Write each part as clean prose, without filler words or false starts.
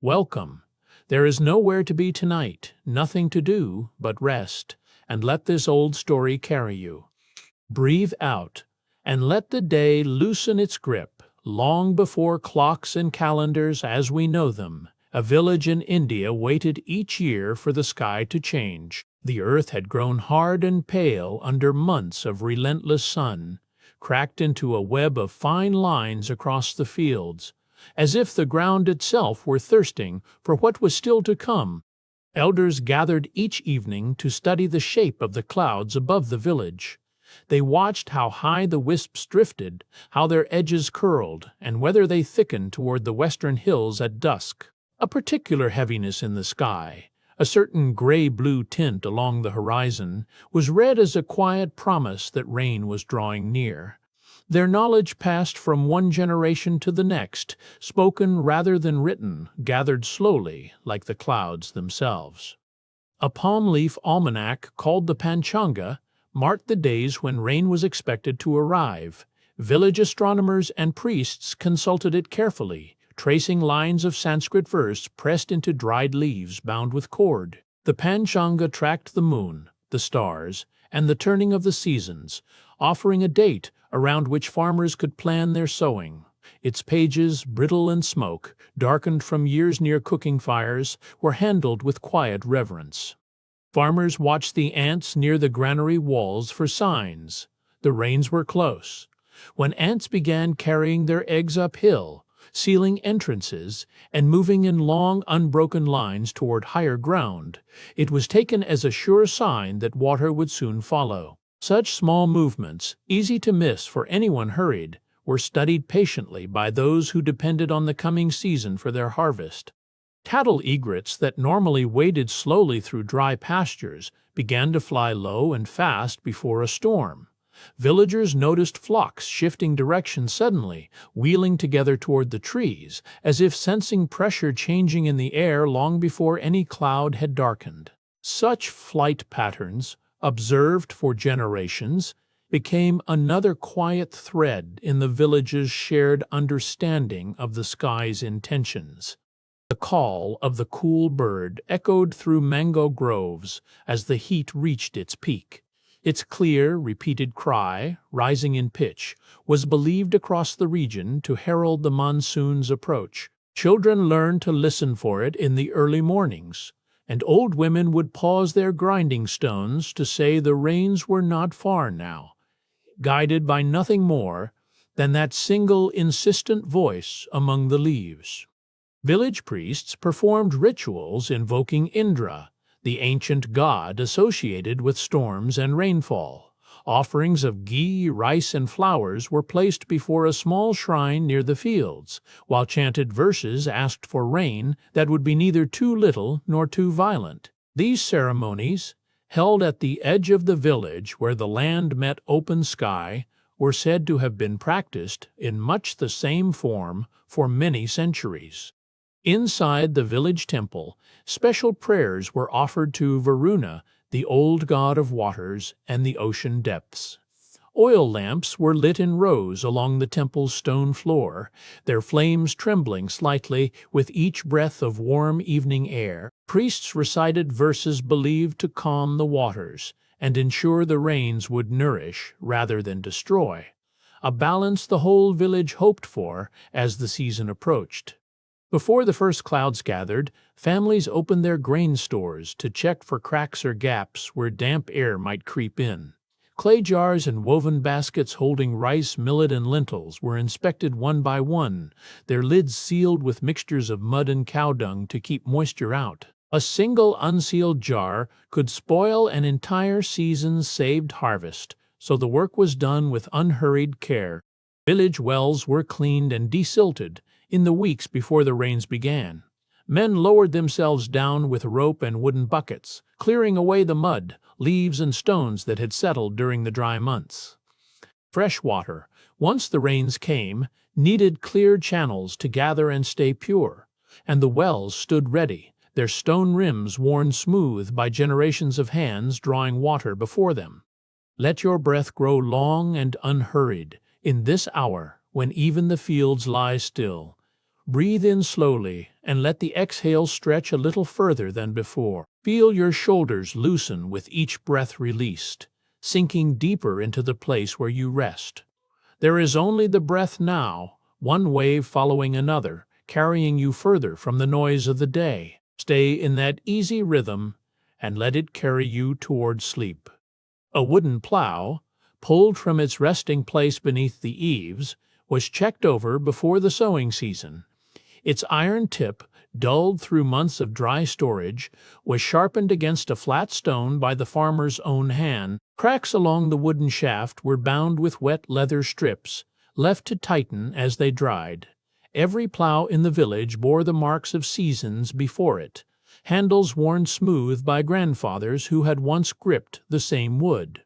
Welcome. There is nowhere to be tonight, nothing to do but rest, and let this old story carry you. Breathe out, and let the day loosen its grip. Long before clocks and calendars as we know them, a village in India waited each year for the sky to change. The earth had grown hard and pale under months of relentless sun, cracked into a web of fine lines across the fields, as if the ground itself were thirsting for what was still to come. Elders gathered each evening to study the shape of the clouds above the village. They watched how high the wisps drifted, how their edges curled, and whether they thickened toward the western hills at dusk. A particular heaviness in the sky, a certain gray-blue tint along the horizon, was read as a quiet promise that rain was drawing near. Their knowledge passed from one generation to the next, spoken rather than written, gathered slowly, like the clouds themselves. A palm-leaf almanac called the Panchanga marked the days when rain was expected to arrive. Village astronomers and priests consulted it carefully, tracing lines of Sanskrit verse pressed into dried leaves bound with cord. The Panchanga tracked the moon, the stars, and the turning of the seasons, offering a date around which farmers could plan their sowing. Its pages, brittle and smoke, darkened from years near cooking fires, were handled with quiet reverence. Farmers watched the ants near the granary walls for signs. The rains were close. When ants began carrying their eggs uphill, sealing entrances, and moving in long, unbroken lines toward higher ground, it was taken as a sure sign that water would soon follow. Such small movements, easy to miss for anyone hurried, were studied patiently by those who depended on the coming season for their harvest. Cattle egrets that normally waded slowly through dry pastures began to fly low and fast before a storm. Villagers noticed flocks shifting direction suddenly, wheeling together toward the trees, as if sensing pressure changing in the air long before any cloud had darkened. Such flight patterns, observed for generations, became another quiet thread in the village's shared understanding of the sky's intentions. The call of the cool bird echoed through mango groves as the heat reached its peak. Its clear, repeated cry, rising in pitch, was believed across the region to herald the monsoon's approach. Children learned to listen for it in the early mornings, and old women would pause their grinding stones to say the rains were not far now, guided by nothing more than that single insistent voice among the leaves. Village priests performed rituals invoking Indra, the ancient god associated with storms and rainfall. Offerings of ghee, rice, and flowers were placed before a small shrine near the fields, while chanted verses asked for rain that would be neither too little nor too violent. These ceremonies, held at the edge of the village where the land met open sky, were said to have been practiced in much the same form for many centuries. Inside the village temple, special prayers were offered to Varuna, the old god of waters and the ocean depths. Oil lamps were lit in rows along the temple's stone floor, their flames trembling slightly with each breath of warm evening air. Priests recited verses believed to calm the waters and ensure the rains would nourish rather than destroy, a balance the whole village hoped for as the season approached. Before the first clouds gathered, families opened their grain stores to check for cracks or gaps where damp air might creep in. Clay jars and woven baskets holding rice, millet, and lentils were inspected one by one, their lids sealed with mixtures of mud and cow dung to keep moisture out. A single unsealed jar could spoil an entire season's saved harvest, so the work was done with unhurried care. Village wells were cleaned and desilted in the weeks before the rains began. Men lowered themselves down with rope and wooden buckets, clearing away the mud, leaves, and stones that had settled during the dry months. Fresh water, once the rains came, needed clear channels to gather and stay pure, and the wells stood ready, their stone rims worn smooth by generations of hands drawing water before them. Let your breath grow long and unhurried in this hour when even the fields lie still. Breathe in slowly and let the exhale stretch a little further than before. Feel your shoulders loosen with each breath released, sinking deeper into the place where you rest. There is only the breath now, one wave following another, carrying you further from the noise of the day. Stay in that easy rhythm and let it carry you toward sleep. A wooden plow, pulled from its resting place beneath the eaves, was checked over before the sowing season. Its iron tip, dulled through months of dry storage, was sharpened against a flat stone by the farmer's own hand. Cracks along the wooden shaft were bound with wet leather strips, left to tighten as they dried. Every plow in the village bore the marks of seasons before it, handles worn smooth by grandfathers who had once gripped the same wood.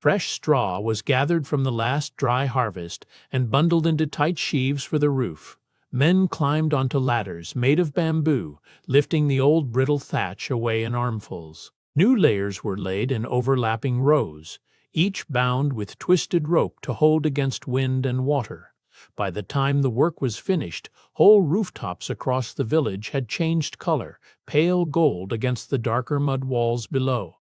Fresh straw was gathered from the last dry harvest and bundled into tight sheaves for the roof. Men climbed onto ladders made of bamboo, lifting the old brittle thatch away in armfuls. New layers were laid in overlapping rows, each bound with twisted rope to hold against wind and water. By the time the work was finished, whole rooftops across the village had changed color, pale gold against the darker mud walls below.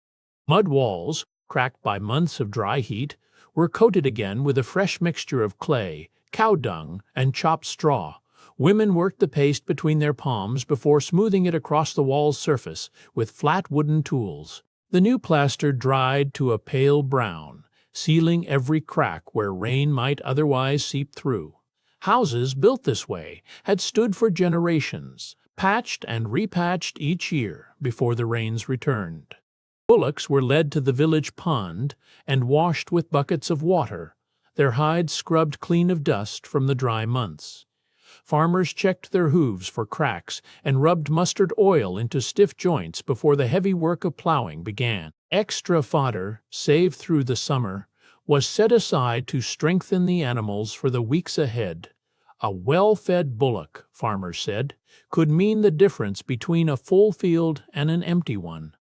Mud walls, cracked by months of dry heat, were coated again with a fresh mixture of clay, cow dung, and chopped straw. Women worked the paste between their palms before smoothing it across the wall's surface with flat wooden tools. The new plaster dried to a pale brown, sealing every crack where rain might otherwise seep through. Houses built this way had stood for generations, patched and repatched each year before the rains returned. Bullocks were led to the village pond and washed with buckets of water, their hides scrubbed clean of dust from the dry months. Farmers checked their hooves for cracks and rubbed mustard oil into stiff joints before the heavy work of plowing began. Extra fodder, saved through the summer, was set aside to strengthen the animals for the weeks ahead. A well-fed bullock, farmers said, could mean the difference between a full field and an empty one.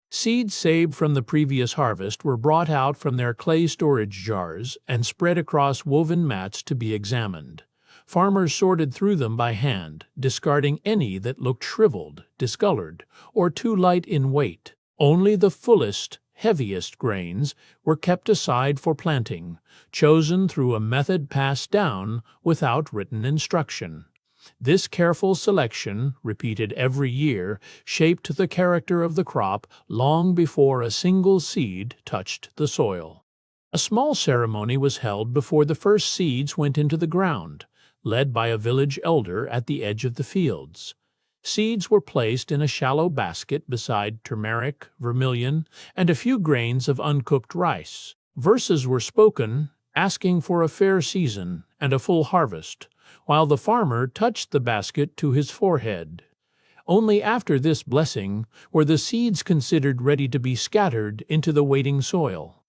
Seeds saved from the previous harvest were brought out from their clay storage jars and spread across woven mats to be examined. Farmers sorted through them by hand, discarding any that looked shriveled, discolored, or too light in weight. Only the fullest, heaviest grains were kept aside for planting, chosen through a method passed down without written instruction. This careful selection, repeated every year, shaped the character of the crop long before a single seed touched the soil. A small ceremony was held before the first seeds went into the ground, led by a village elder at the edge of the fields. Seeds were placed in a shallow basket beside turmeric, vermilion, and a few grains of uncooked rice. Verses were spoken, asking for a fair season and a full harvest, while the farmer touched the basket to his forehead. Only after this blessing were the seeds considered ready to be scattered into the waiting soil.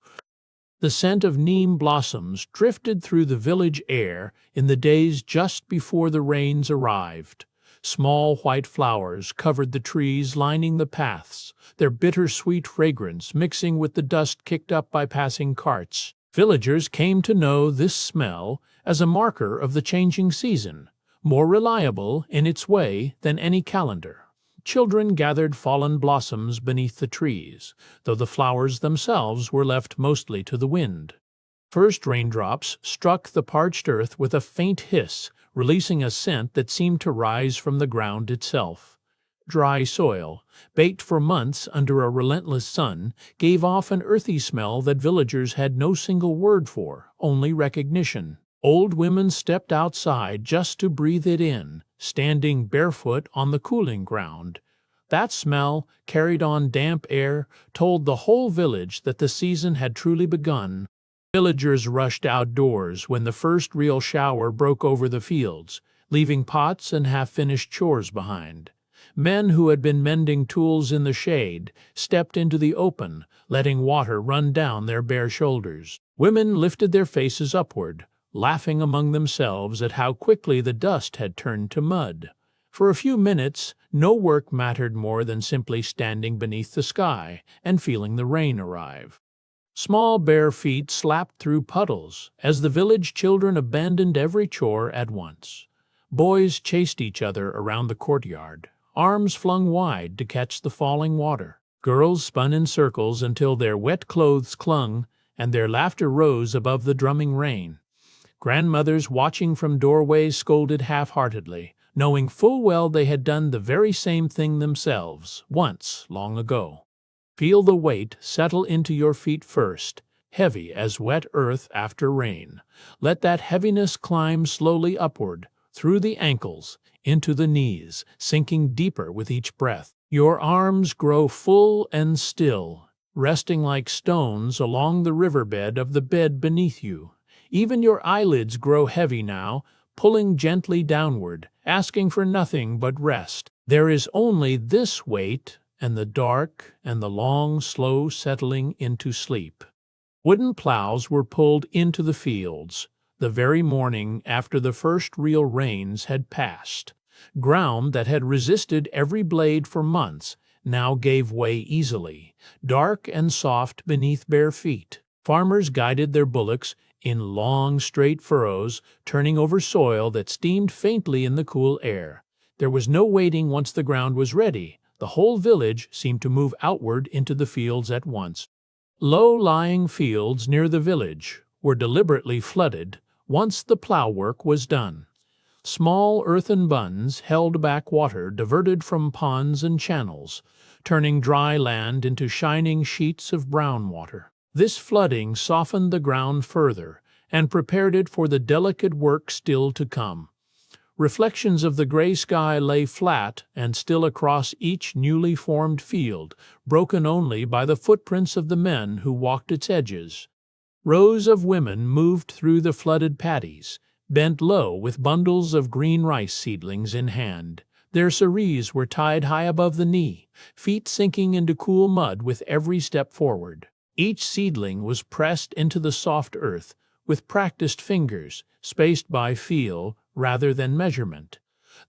The scent of neem blossoms drifted through the village air in the days just before the rains arrived. Small white flowers covered the trees lining the paths, their bitter-sweet fragrance mixing with the dust kicked up by passing carts. Villagers came to know this smell as a marker of the changing season, more reliable in its way than any calendar. Children gathered fallen blossoms beneath the trees, though the flowers themselves were left mostly to the wind. First raindrops struck the parched earth with a faint hiss, releasing a scent that seemed to rise from the ground itself. Dry soil, baked for months under a relentless sun, gave off an earthy smell that villagers had no single word for, only recognition. Old women stepped outside just to breathe it in, standing barefoot on the cooling ground. That smell, carried on damp air, told the whole village that the season had truly begun. Villagers rushed outdoors when the first real shower broke over the fields, leaving pots and half-finished chores behind. Men who had been mending tools in the shade stepped into the open, letting water run down their bare shoulders. Women lifted their faces upward, laughing among themselves at how quickly the dust had turned to mud. For a few minutes, no work mattered more than simply standing beneath the sky and feeling the rain arrive. Small bare feet slapped through puddles as the village children abandoned every chore at once. Boys chased each other around the courtyard, arms flung wide to catch the falling water. Girls spun in circles until their wet clothes clung, and their laughter rose above the drumming rain. Grandmothers watching from doorways scolded half-heartedly, knowing full well they had done the very same thing themselves, once, long ago. Feel the weight settle into your feet first, heavy as wet earth after rain. Let that heaviness climb slowly upward, through the ankles, into the knees, sinking deeper with each breath. Your arms grow full and still, resting like stones along the riverbed of the bed beneath you. Even your eyelids grow heavy now, pulling gently downward, asking for nothing but rest. There is only this weight, and the dark, and the long, slow settling into sleep. Wooden plows were pulled into the fields, the very morning after the first real rains had passed. Ground that had resisted every blade for months now gave way easily, dark and soft beneath bare feet. Farmers guided their bullocks in long, straight furrows, turning over soil that steamed faintly in the cool air. There was no waiting once the ground was ready. The whole village seemed to move outward into the fields at once. Low-lying fields near the village were deliberately flooded once the plow work was done. Small earthen bunds held back water diverted from ponds and channels, turning dry land into shining sheets of brown water. This flooding softened the ground further and prepared it for the delicate work still to come. Reflections of the gray sky lay flat and still across each newly formed field, broken only by the footprints of the men who walked its edges. Rows of women moved through the flooded paddies, bent low with bundles of green rice seedlings in hand. Their saris were tied high above the knee, feet sinking into cool mud with every step forward. Each seedling was pressed into the soft earth with practiced fingers, spaced by feel rather than measurement.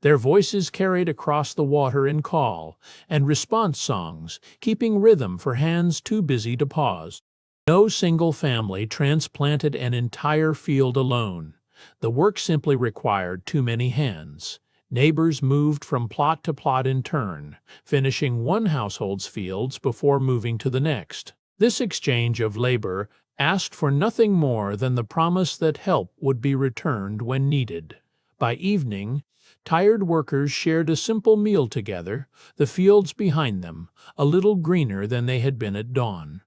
Their voices carried across the water in call and response songs, keeping rhythm for hands too busy to pause. No single family transplanted an entire field alone. The work simply required too many hands. Neighbors moved from plot to plot in turn, finishing one household's fields before moving to the next. This exchange of labor asked for nothing more than the promise that help would be returned when needed. By evening, tired workers shared a simple meal together, the fields behind them, a little greener than they had been at dawn.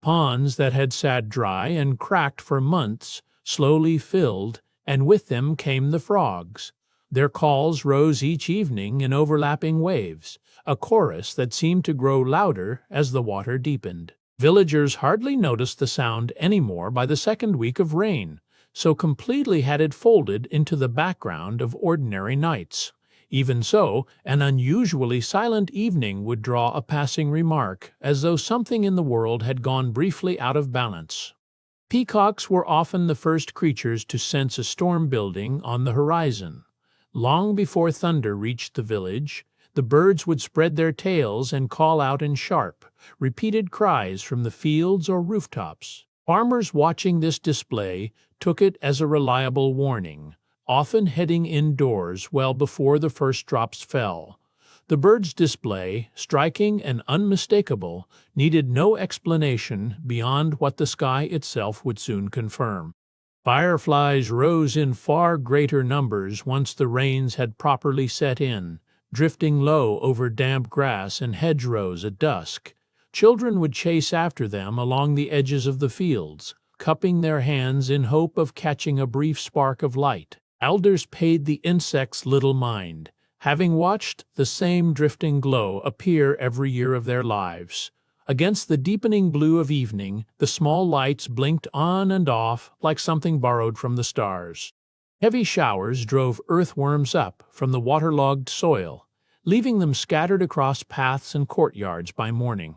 Ponds that had sat dry and cracked for months slowly filled, and with them came the frogs. Their calls rose each evening in overlapping waves, a chorus that seemed to grow louder as the water deepened. Villagers hardly noticed the sound anymore by the second week of rain, so completely had it folded into the background of ordinary nights. Even so, an unusually silent evening would draw a passing remark, as though something in the world had gone briefly out of balance. Peacocks were often the first creatures to sense a storm building on the horizon. Long before thunder reached the village, the birds would spread their tails and call out in sharp, repeated cries from the fields or rooftops. Farmers watching this display took it as a reliable warning, often heading indoors well before the first drops fell. The birds' display, striking and unmistakable, needed no explanation beyond what the sky itself would soon confirm. Fireflies rose in far greater numbers once the rains had properly set in, drifting low over damp grass and hedgerows at dusk. Children would chase after them along the edges of the fields, cupping their hands in hope of catching a brief spark of light. Elders paid the insects little mind, having watched the same drifting glow appear every year of their lives. Against the deepening blue of evening, the small lights blinked on and off like something borrowed from the stars. Heavy showers drove earthworms up from the waterlogged soil, leaving them scattered across paths and courtyards by morning.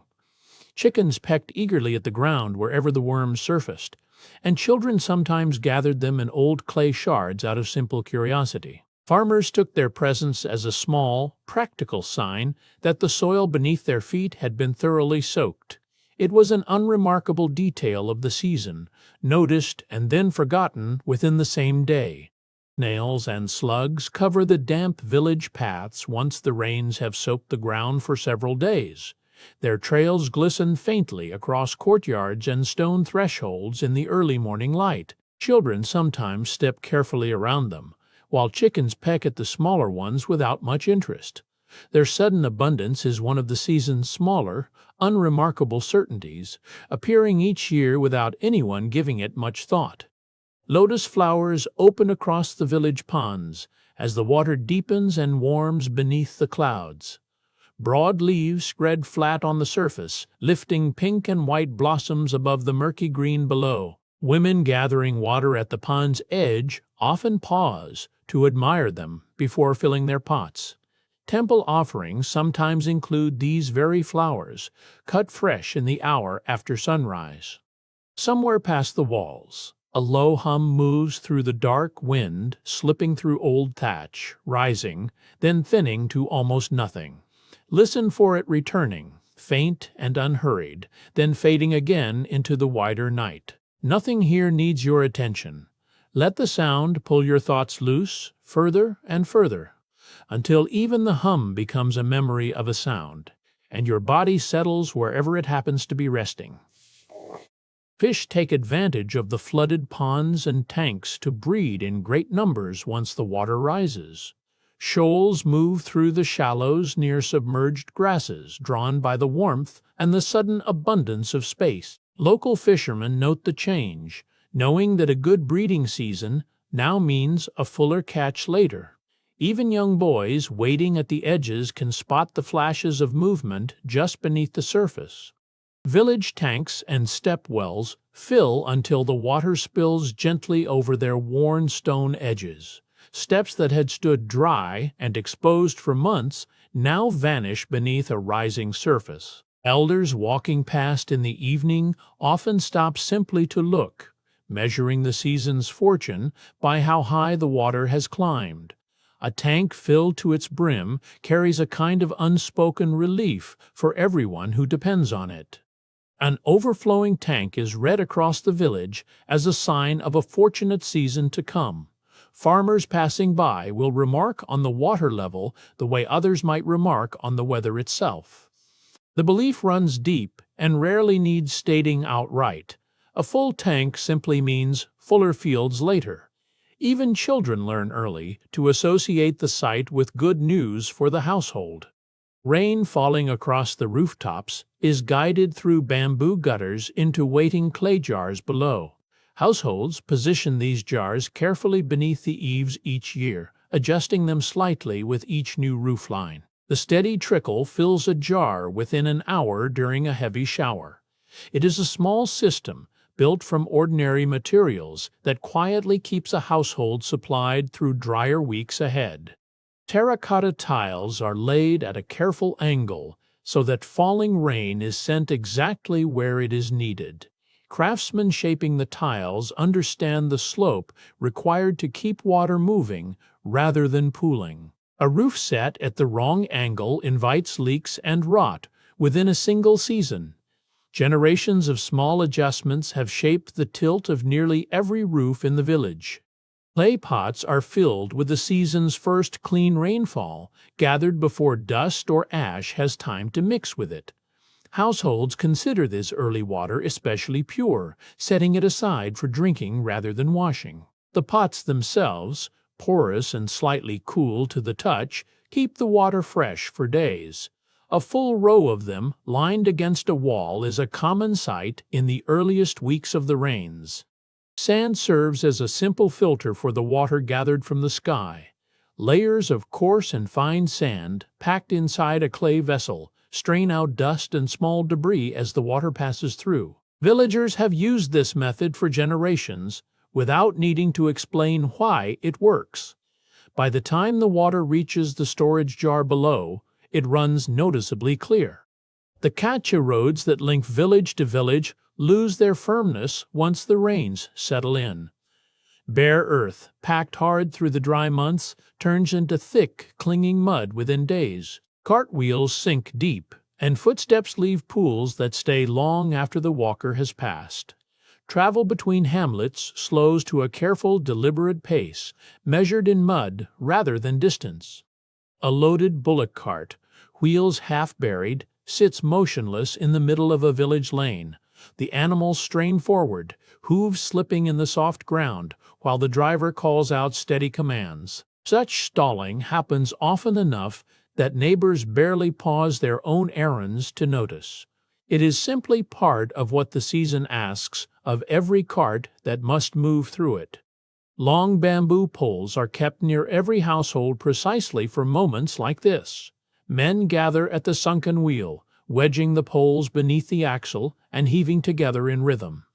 Chickens pecked eagerly at the ground wherever the worms surfaced, and children sometimes gathered them in old clay shards out of simple curiosity. Farmers took their presence as a small, practical sign that the soil beneath their feet had been thoroughly soaked. It was an unremarkable detail of the season, noticed and then forgotten within the same day. Snails and slugs cover the damp village paths once the rains have soaked the ground for several days. Their trails glisten faintly across courtyards and stone thresholds in the early morning light. Children sometimes step carefully around them, while chickens peck at the smaller ones without much interest. Their sudden abundance is one of the season's smaller, unremarkable certainties, appearing each year without anyone giving it much thought. Lotus flowers open across the village ponds as the water deepens and warms beneath the clouds. Broad leaves spread flat on the surface, lifting pink and white blossoms above the murky green below. Women gathering water at the pond's edge often pause to admire them before filling their pots. Temple offerings sometimes include these very flowers, cut fresh in the hour after sunrise. Somewhere past the walls, a low hum moves through the dark wind, slipping through old thatch, rising, then thinning to almost nothing. Listen for it returning, faint and unhurried, then fading again into the wider night. Nothing here needs your attention. Let the sound pull your thoughts loose, further and further, until even the hum becomes a memory of a sound, and your body settles wherever it happens to be resting. Fish take advantage of the flooded ponds and tanks to breed in great numbers once the water rises. Shoals move through the shallows near submerged grasses, drawn by the warmth and the sudden abundance of space. Local fishermen note the change, knowing that a good breeding season now means a fuller catch later. Even young boys waiting at the edges can spot the flashes of movement just beneath the surface. Village tanks and step wells fill until the water spills gently over their worn stone edges. Steps that had stood dry and exposed for months now vanish beneath a rising surface. Elders walking past in the evening often stop simply to look, measuring the season's fortune by how high the water has climbed. A tank filled to its brim carries a kind of unspoken relief for everyone who depends on it. An overflowing tank is read across the village as a sign of a fortunate season to come. Farmers passing by will remark on the water level the way others might remark on the weather itself. The belief runs deep and rarely needs stating outright. A full tank simply means fuller fields later. Even children learn early to associate the sight with good news for the household. Rain falling across the rooftops is guided through bamboo gutters into waiting clay jars below. Households position these jars carefully beneath the eaves each year, adjusting them slightly with each new roofline. The steady trickle fills a jar within an hour during a heavy shower. It is a small system, built from ordinary materials, that quietly keeps a household supplied through drier weeks ahead. Terracotta tiles are laid at a careful angle so that falling rain is sent exactly where it is needed. Craftsmen shaping the tiles understand the slope required to keep water moving rather than pooling. A roof set at the wrong angle invites leaks and rot within a single season. Generations of small adjustments have shaped the tilt of nearly every roof in the village. Clay pots are filled with the season's first clean rainfall, gathered before dust or ash has time to mix with it. Households consider this early water especially pure, setting it aside for drinking rather than washing. The pots themselves, porous and slightly cool to the touch, keep the water fresh for days. A full row of them, lined against a wall, is a common sight in the earliest weeks of the rains. Sand serves as a simple filter for the water gathered from the sky. Layers of coarse and fine sand, packed inside a clay vessel, strain out dust and small debris as the water passes through. Villagers have used this method for generations without needing to explain why it works. By the time the water reaches the storage jar below, it runs noticeably clear. The cacha roads that link village to village lose their firmness once the rains settle in. Bare earth, packed hard through the dry months, turns into thick, clinging mud within days. Cartwheels sink deep, and footsteps leave pools that stay long after the walker has passed. Travel between hamlets slows to a careful, deliberate pace, measured in mud rather than distance. A loaded bullock cart, wheels half buried, sits motionless in the middle of a village lane. The animals strain forward, hooves slipping in the soft ground, while the driver calls out steady commands. Such stalling happens often enough that neighbors barely pause their own errands to notice. It is simply part of what the season asks of every cart that must move through it. Long bamboo poles are kept near every household precisely for moments like this. Men gather at the sunken wheel, wedging the poles beneath the axle and heaving together in rhythm.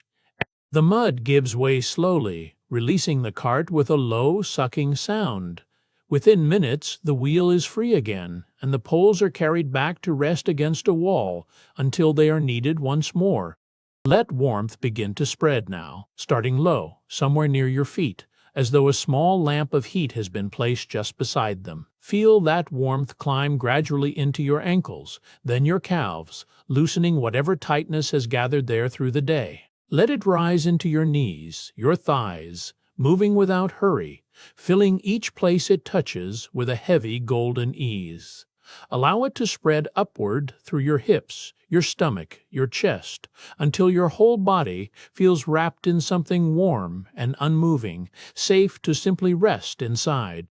The mud gives way slowly, releasing the cart with a low, sucking sound. Within minutes, the wheel is free again, and the poles are carried back to rest against a wall until they are needed once more. Let warmth begin to spread now, starting low, somewhere near your feet, as though a small lamp of heat has been placed just beside them. Feel that warmth climb gradually into your ankles, then your calves, loosening whatever tightness has gathered there through the day. Let it rise into your knees, your thighs, moving without hurry, filling each place it touches with a heavy golden ease. Allow it to spread upward through your hips, your stomach, your chest, until your whole body feels wrapped in something warm and unmoving, safe to simply rest inside.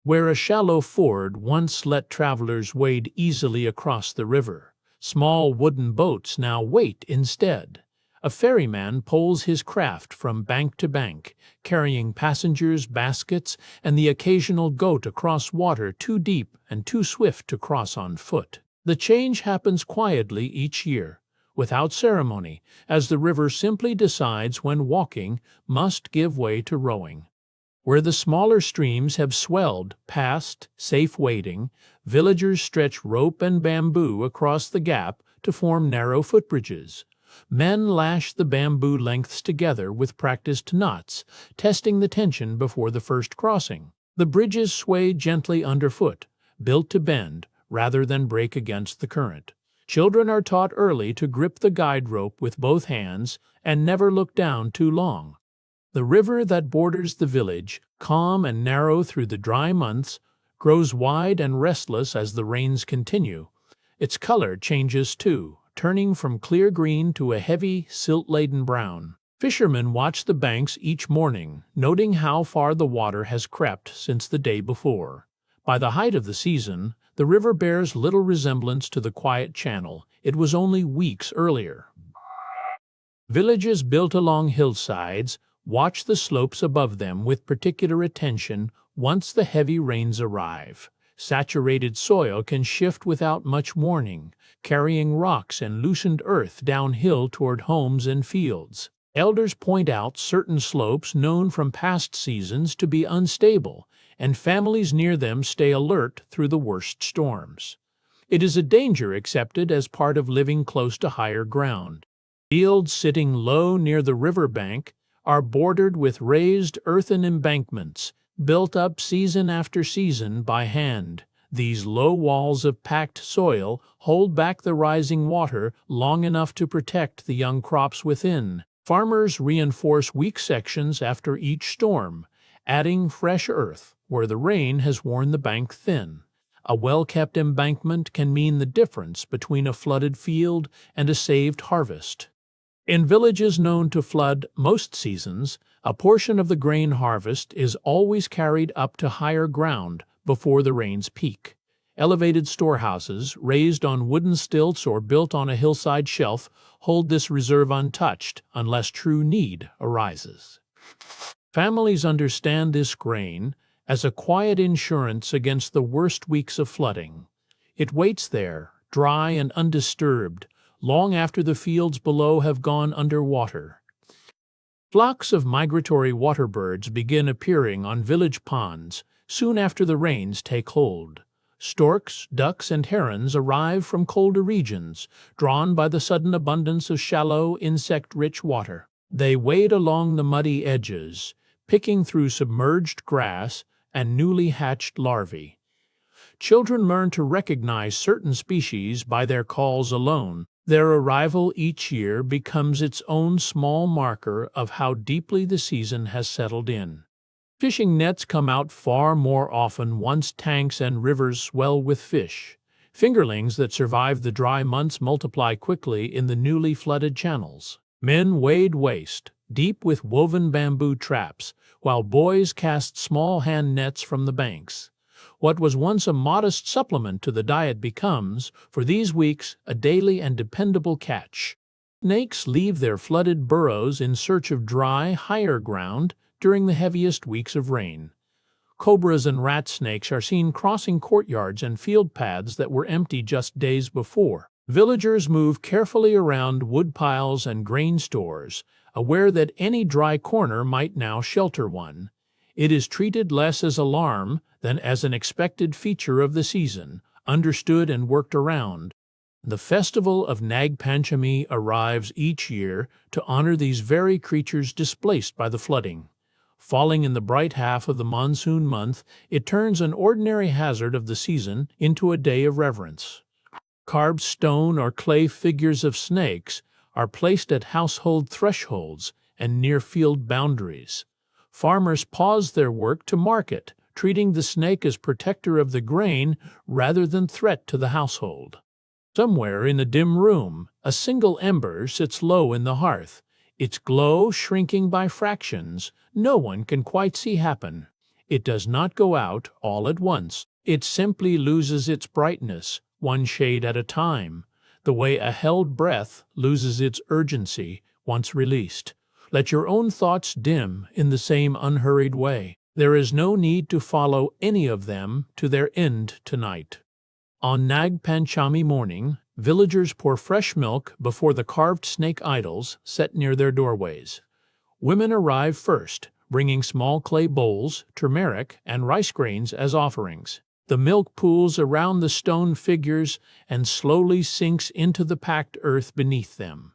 Where a shallow ford once let travelers wade easily across the river, small wooden boats now wait instead. A ferryman poles his craft from bank to bank, carrying passengers, baskets, and the occasional goat across water too deep and too swift to cross on foot. The change happens quietly each year, without ceremony, as the river simply decides when walking must give way to rowing. Where the smaller streams have swelled past safe wading, villagers stretch rope and bamboo across the gap to form narrow footbridges. Men lash the bamboo lengths together with practiced knots, testing the tension before the first crossing. The bridges sway gently underfoot, built to bend rather than break against the current. Children are taught early to grip the guide rope with both hands and never look down too long. The river that borders the village, calm and narrow through the dry months, grows wide and restless as the rains continue. Its color changes too, turning from clear green to a heavy, silt-laden brown. Fishermen watch the banks each morning, noting how far the water has crept since the day before. By the height of the season, the river bears little resemblance to the quiet channel it was only weeks earlier. Villages built along hillsides watch the slopes above them with particular attention once the heavy rains arrive. Saturated soil can shift without much warning, carrying rocks and loosened earth downhill toward homes and fields. Elders point out certain slopes known from past seasons to be unstable, and families near them stay alert through the worst storms. It is a danger accepted as part of living close to higher ground. Fields sitting low near the riverbank are bordered with raised earthen embankments, built up season after season by hand. These low walls of packed soil hold back the rising water long enough to protect the young crops within. Farmers reinforce weak sections after each storm, adding fresh earth where the rain has worn the bank thin. A well-kept embankment can mean the difference between a flooded field and a saved harvest. In villages known to flood most seasons, a portion of the grain harvest is always carried up to higher ground before the rains peak. Elevated storehouses, raised on wooden stilts or built on a hillside shelf, hold this reserve untouched unless true need arises. Families understand this grain as a quiet insurance against the worst weeks of flooding. It waits there, dry and undisturbed, long after the fields below have gone under water. Flocks of migratory water birds begin appearing on village ponds soon after the rains take hold. Storks, ducks, and herons arrive from colder regions, drawn by the sudden abundance of shallow, insect-rich water. They wade along the muddy edges, picking through submerged grass and newly hatched larvae. Children learn to recognize certain species by their calls alone, Their arrival each year becomes its own small marker of how deeply the season has settled in. Fishing nets come out far more often once tanks and rivers swell with fish. Fingerlings that survive the dry months multiply quickly in the newly flooded channels. Men wade waist, deep with woven bamboo traps, while boys cast small hand nets from the banks. What was once a modest supplement to the diet becomes, for these weeks, a daily and dependable catch. Snakes leave their flooded burrows in search of dry, higher ground during the heaviest weeks of rain. Cobras and rat snakes are seen crossing courtyards and field paths that were empty just days before. Villagers move carefully around wood piles and grain stores, aware that any dry corner might now shelter one. It is treated less as alarm than as an expected feature of the season, understood and worked around. The festival of Nag Panchami arrives each year to honor these very creatures displaced by the flooding. Falling in the bright half of the monsoon month, it turns an ordinary hazard of the season into a day of reverence. Carved stone or clay figures of snakes are placed at household thresholds and near field boundaries. Farmers pause their work to mark it, treating the snake as protector of the grain rather than threat to the household. Somewhere in a dim room, a single ember sits low in the hearth, its glow shrinking by fractions. No one can quite see happen. It does not go out all at once. It simply loses its brightness, one shade at a time, the way a held breath loses its urgency once released. Let your own thoughts dim in the same unhurried way. There is no need to follow any of them to their end tonight. On Nag Panchami morning, villagers pour fresh milk before the carved snake idols set near their doorways. Women arrive first, bringing small clay bowls, turmeric, and rice grains as offerings. The milk pools around the stone figures and slowly sinks into the packed earth beneath them.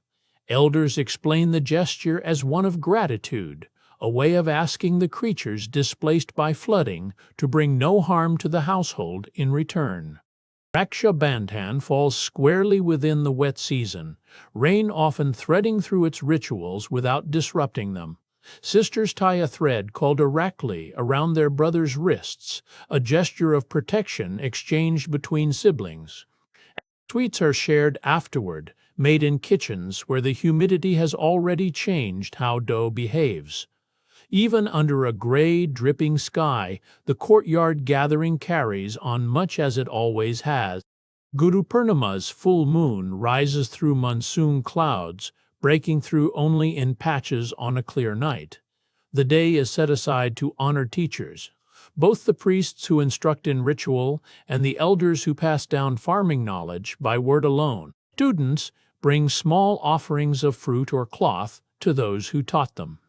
Elders explain the gesture as one of gratitude, a way of asking the creatures displaced by flooding to bring no harm to the household in return. Raksha Bandhan falls squarely within the wet season, rain often threading through its rituals without disrupting them. Sisters tie a thread called a rakli around their brothers' wrists, a gesture of protection exchanged between siblings. Sweets are shared afterward, made in kitchens where the humidity has already changed how dough behaves. Even under a gray, dripping sky, the courtyard gathering carries on much as it always has. Guru Purnama's full moon rises through monsoon clouds, breaking through only in patches on a clear night. The day is set aside to honor teachers, both the priests who instruct in ritual and the elders who pass down farming knowledge by word alone. Students bring small offerings of fruit or cloth to those who taught them.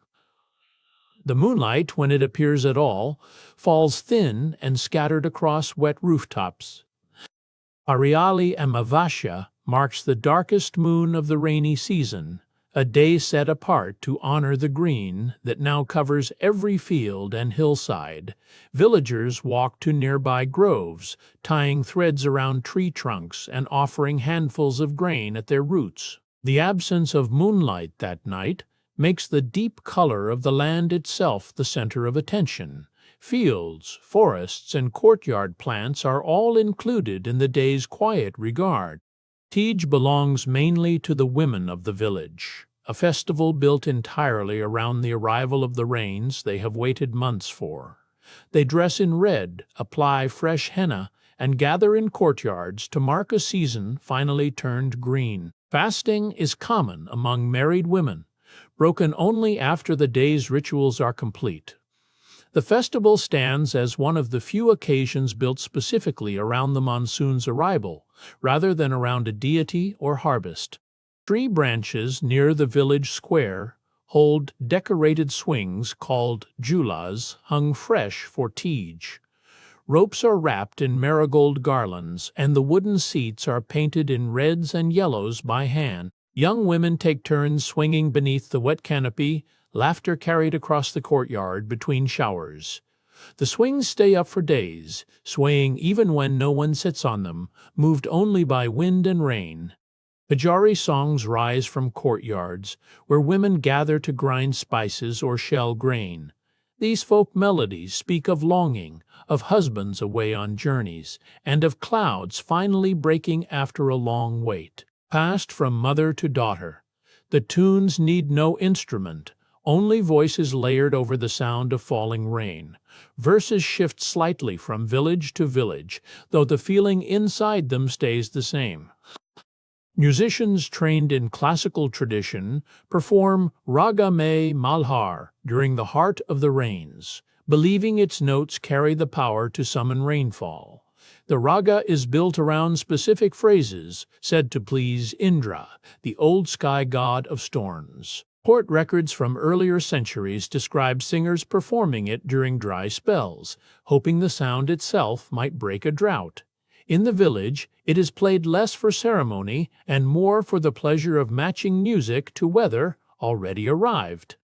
The moonlight, when it appears at all, falls thin and scattered across wet rooftops. Ariali Amavasya marks the darkest moon of the rainy season, a day set apart to honor the green that now covers every field and hillside. Villagers walk to nearby groves, tying threads around tree trunks and offering handfuls of grain at their roots. The absence of moonlight that night makes the deep color of the land itself the center of attention. Fields, forests, and courtyard plants are all included in the day's quiet regard. Tej belongs mainly to the women of the village, a festival built entirely around the arrival of the rains they have waited months for. They dress in red, apply fresh henna, and gather in courtyards to mark a season finally turned green. Fasting is common among married women, broken only after the day's rituals are complete. The festival stands as one of the few occasions built specifically around the monsoon's arrival, rather than around a deity or harvest. Tree branches near the village square hold decorated swings called julas hung fresh for Tej. Ropes are wrapped in marigold garlands, and the wooden seats are painted in reds and yellows by hand. Young women take turns swinging beneath the wet canopy, laughter carried across the courtyard between showers. The swings stay up for days, swaying even when no one sits on them, moved only by wind and rain. Pajari songs rise from courtyards, where women gather to grind spices or shell grain. These folk melodies speak of longing, of husbands away on journeys, and of clouds finally breaking after a long wait. Passed from mother to daughter, the tunes need no instrument, only voices layered over the sound of falling rain. Verses shift slightly from village to village, though the feeling inside them stays the same. Musicians trained in classical tradition perform Raga Me Malhar during the heart of the rains, believing its notes carry the power to summon rainfall. The raga is built around specific phrases said to please Indra, the old sky god of storms. Court records from earlier centuries describe singers performing it during dry spells, hoping the sound itself might break a drought. In the village, it is played less for ceremony and more for the pleasure of matching music to weather already arrived.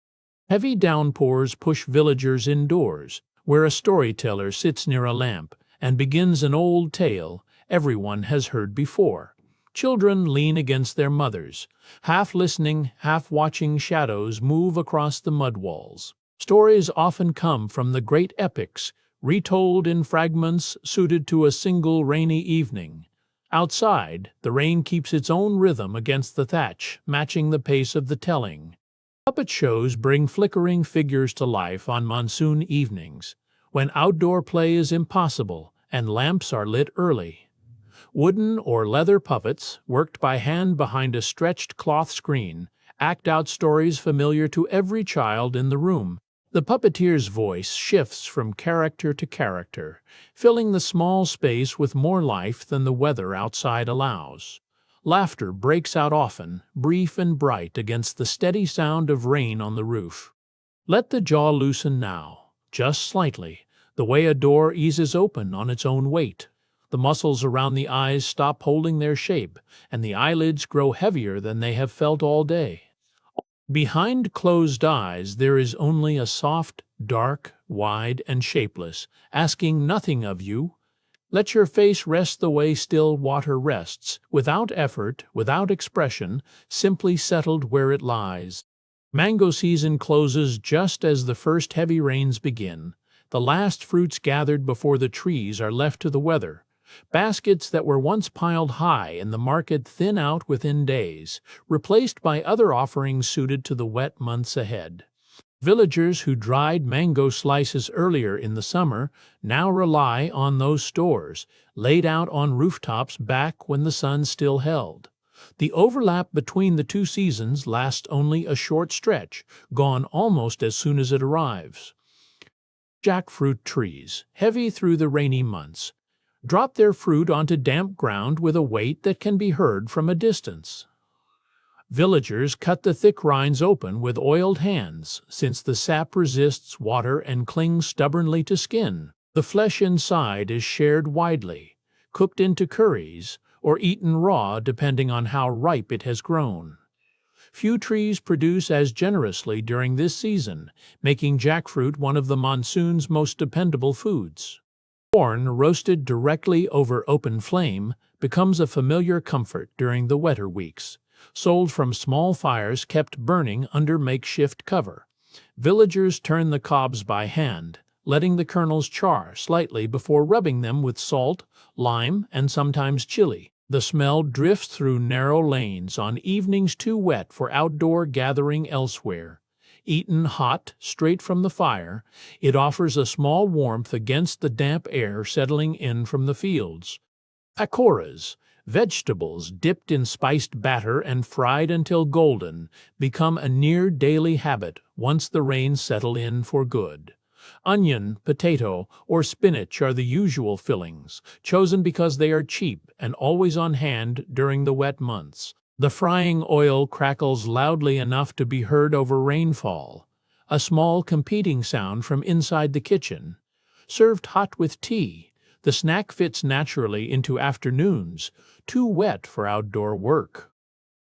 Heavy downpours push villagers indoors, where a storyteller sits near a lamp and begins an old tale everyone has heard before. Children lean against their mothers, half listening, half watching shadows move across the mud walls. Stories often come from the great epics, retold in fragments suited to a single rainy evening. Outside, the rain keeps its own rhythm against the thatch, matching the pace of the telling. Puppet shows bring flickering figures to life on monsoon evenings, when outdoor play is impossible and lamps are lit early. Wooden or leather puppets, worked by hand behind a stretched cloth screen, act out stories familiar to every child in the room. The puppeteer's voice shifts from character to character, filling the small space with more life than the weather outside allows. Laughter breaks out often, brief and bright against the steady sound of rain on the roof. Let the jaw loosen now, just slightly, the way a door eases open on its own weight. The muscles around the eyes stop holding their shape, and the eyelids grow heavier than they have felt all day. Behind closed eyes there is only a soft, dark, wide, and shapeless, asking nothing of you. Let your face rest the way still water rests, without effort, without expression, simply settled where it lies. Mango season closes just as the first heavy rains begin. The last fruits gathered before the trees are left to the weather. Baskets that were once piled high in the market thin out within days, replaced by other offerings suited to the wet months ahead. Villagers who dried mango slices earlier in the summer now rely on those stores, laid out on rooftops back when the sun still held. The overlap between the two seasons lasts only a short stretch, gone almost as soon as it arrives. Jackfruit trees, heavy through the rainy months, drop their fruit onto damp ground with a weight that can be heard from a distance. Villagers cut the thick rinds open with oiled hands, since the sap resists water and clings stubbornly to skin. The flesh inside is shared widely, cooked into curries, or eaten raw depending on how ripe it has grown. Few trees produce as generously during this season, making jackfruit one of the monsoon's most dependable foods. Corn roasted directly over open flame becomes a familiar comfort during the wetter weeks, sold from small fires kept burning under makeshift cover. Villagers turn the cobs by hand, letting the kernels char slightly before rubbing them with salt, lime, and sometimes chili. The smell drifts through narrow lanes on evenings too wet for outdoor gathering elsewhere. Eaten hot, straight from the fire, it offers a small warmth against the damp air settling in from the fields. Pakoras, vegetables dipped in spiced batter and fried until golden, become a near-daily habit once the rains settle in for good. Onion, potato, or spinach are the usual fillings, chosen because they are cheap and always on hand during the wet months. The frying oil crackles loudly enough to be heard over rainfall, a small competing sound from inside the kitchen. Served hot with tea, the snack fits naturally into afternoons, too wet for outdoor work.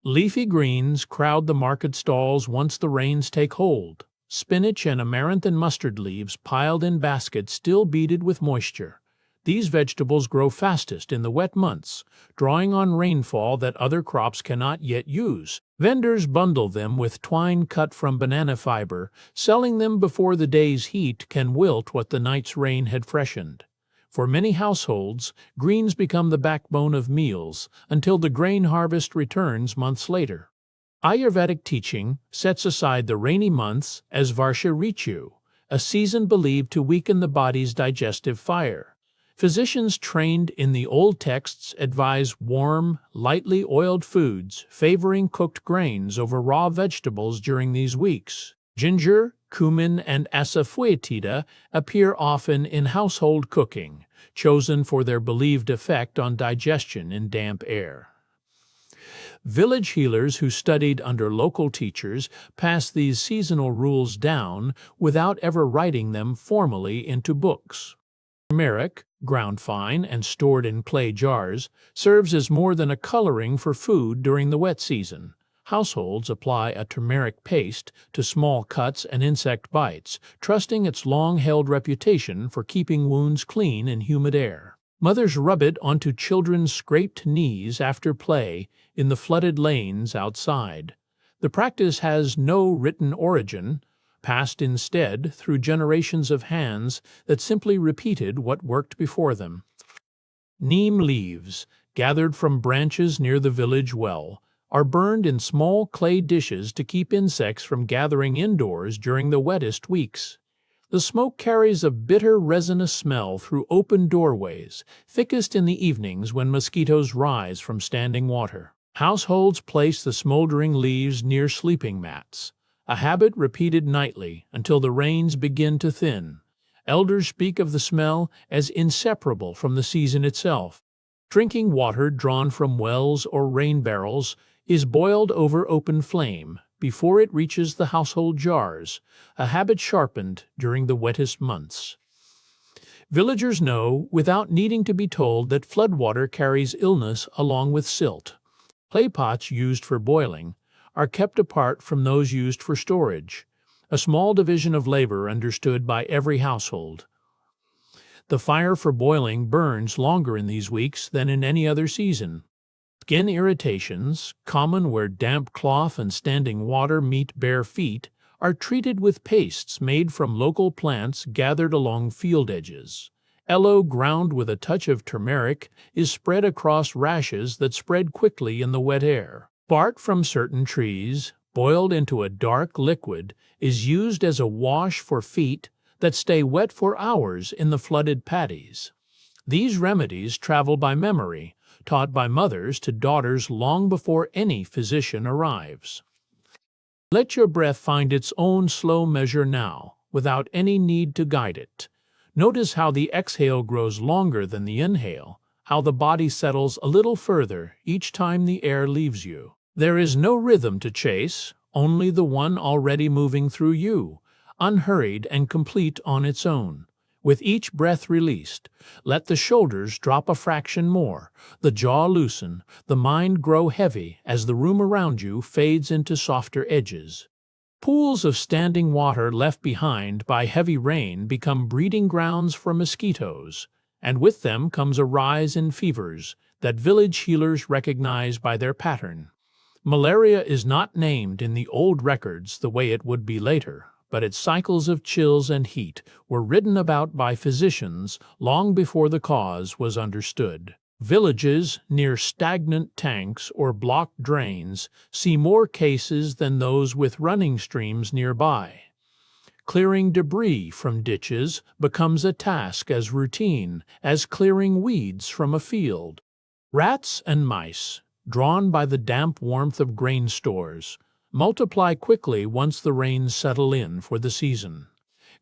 Leafy greens crowd the market stalls once the rains take hold. Spinach and amaranth and mustard leaves piled in baskets still beaded with moisture. These vegetables grow fastest in the wet months, drawing on rainfall that other crops cannot yet use. Vendors bundle them with twine cut from banana fiber, selling them before the day's heat can wilt what the night's rain had freshened. For many households, greens become the backbone of meals until the grain harvest returns months later. Ayurvedic teaching sets aside the rainy months as Varsha Ritu, a season believed to weaken the body's digestive fire. Physicians trained in the old texts advise warm, lightly oiled foods, favoring cooked grains over raw vegetables during these weeks. Ginger, cumin, and asafoetida appear often in household cooking, chosen for their believed effect on digestion in damp air. Village healers who studied under local teachers passed these seasonal rules down without ever writing them formally into books. Turmeric, ground fine and stored in clay jars, serves as more than a coloring for food during the wet season. Households apply a turmeric paste to small cuts and insect bites, trusting its long-held reputation for keeping wounds clean in humid air. Mothers rub it onto children's scraped knees after play in the flooded lanes outside. The practice has no written origin, passed instead through generations of hands that simply repeated what worked before them. Neem leaves, gathered from branches near the village well, are burned in small clay dishes to keep insects from gathering indoors during the wettest weeks. The smoke carries a bitter resinous smell through open doorways, thickest in the evenings when mosquitoes rise from standing water. Households place the smoldering leaves near sleeping mats, a habit repeated nightly until the rains begin to thin. Elders speak of the smell as inseparable from the season itself. Drinking water drawn from wells or rain barrels is boiled over open flame before it reaches the household jars, a habit sharpened during the wettest months. Villagers know, without needing to be told, that floodwater carries illness along with silt. Clay pots used for boiling are kept apart from those used for storage, a small division of labor understood by every household. The fire for boiling burns longer in these weeks than in any other season. Skin irritations, common where damp cloth and standing water meet bare feet, are treated with pastes made from local plants gathered along field edges. Aloe ground with a touch of turmeric is spread across rashes that spread quickly in the wet air. Bark from certain trees, boiled into a dark liquid, is used as a wash for feet that stay wet for hours in the flooded paddies. These remedies travel by memory, taught by mothers to daughters long before any physician arrives. Let your breath find its own slow measure now, without any need to guide it. Notice how the exhale grows longer than the inhale, how the body settles a little further each time the air leaves you. There is no rhythm to chase, only the one already moving through you, unhurried and complete on its own. With each breath released, let the shoulders drop a fraction more, the jaw loosen, the mind grow heavy as the room around you fades into softer edges. Pools of standing water left behind by heavy rain become breeding grounds for mosquitoes, and with them comes a rise in fevers that village healers recognize by their pattern. Malaria is not named in the old records the way it would be later, but its cycles of chills and heat were written about by physicians long before the cause was understood. Villages near stagnant tanks or blocked drains see more cases than those with running streams nearby. Clearing debris from ditches becomes a task as routine as clearing weeds from a field. Rats and mice, drawn by the damp warmth of grain stores, multiply quickly once the rains settle in for the season.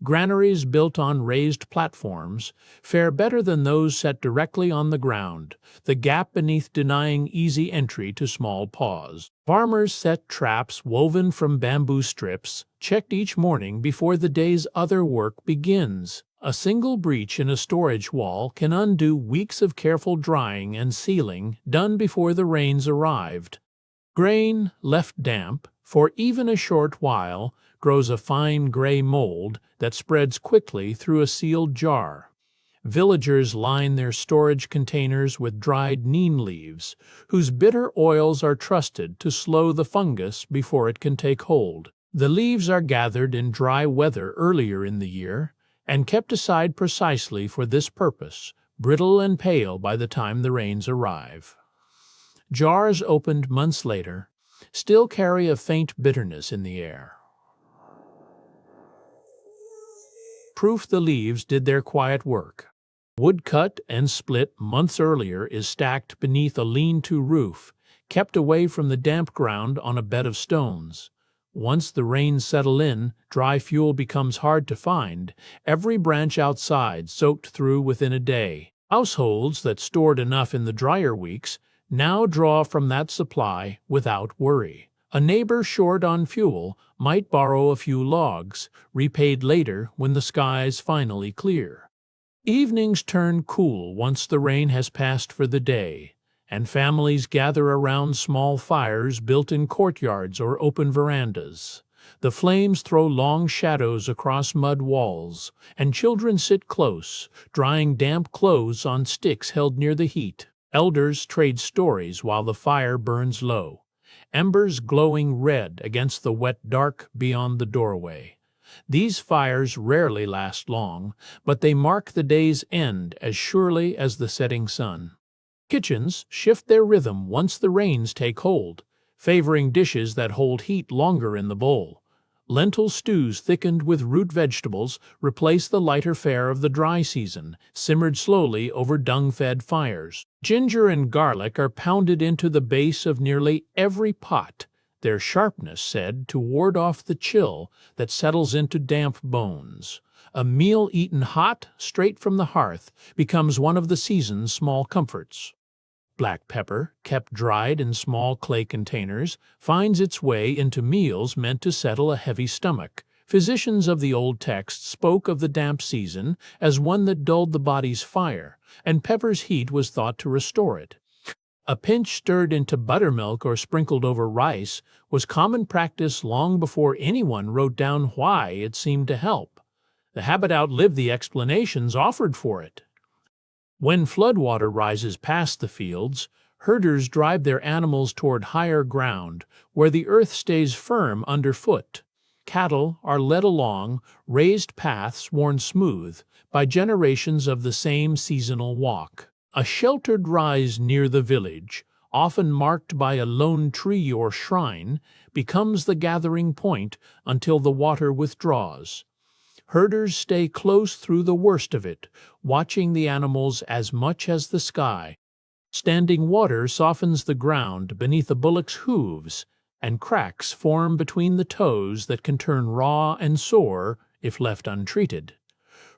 Granaries built on raised platforms fare better than those set directly on the ground, the gap beneath denying easy entry to small paws. Farmers set traps woven from bamboo strips, checked each morning before the day's other work begins. A single breach in a storage wall can undo weeks of careful drying and sealing done before the rains arrived. Grain, left damp, for even a short while, grows a fine gray mold that spreads quickly through a sealed jar. Villagers line their storage containers with dried neem leaves, whose bitter oils are trusted to slow the fungus before it can take hold. The leaves are gathered in dry weather earlier in the year and kept aside precisely for this purpose, brittle and pale by the time the rains arrive. Jars opened months later still carry a faint bitterness in the air. Proof the leaves did their quiet work. Wood cut and split months earlier is stacked beneath a lean-to roof, kept away from the damp ground on a bed of stones. Once the rains settle in, dry fuel becomes hard to find, every branch outside soaked through within a day. Households that stored enough in the drier weeks now draw from that supply without worry. A neighbor short on fuel might borrow a few logs, repaid later when the skies finally clear. Evenings turn cool once the rain has passed for the day, and families gather around small fires built in courtyards or open verandas. The flames throw long shadows across mud walls, and children sit close, drying damp clothes on sticks held near the heat. Elders trade stories while the fire burns low, embers glowing red against the wet dark beyond the doorway. These fires rarely last long, but they mark the day's end as surely as the setting sun. Kitchens shift their rhythm once the rains take hold, favoring dishes that hold heat longer in the bowl. Lentil stews thickened with root vegetables replace the lighter fare of the dry season, simmered slowly over dung-fed fires. Ginger and garlic are pounded into the base of nearly every pot, their sharpness said to ward off the chill that settles into damp bones. A meal eaten hot, straight from the hearth, becomes one of the season's small comforts. Black pepper, kept dried in small clay containers, finds its way into meals meant to settle a heavy stomach. Physicians of the Old Text spoke of the damp season as one that dulled the body's fire, and pepper's heat was thought to restore it. A pinch stirred into buttermilk or sprinkled over rice was common practice long before anyone wrote down why it seemed to help. The habit outlived the explanations offered for it. When floodwater rises past the fields, herders drive their animals toward higher ground where the earth stays firm underfoot. Cattle are led along raised paths worn smooth by generations of the same seasonal walk. A sheltered rise near the village, often marked by a lone tree or shrine, becomes the gathering point until the water withdraws. Herders stay close through the worst of it, watching the animals as much as the sky. Standing water softens the ground beneath a bullock's hooves, and cracks form between the toes that can turn raw and sore if left untreated.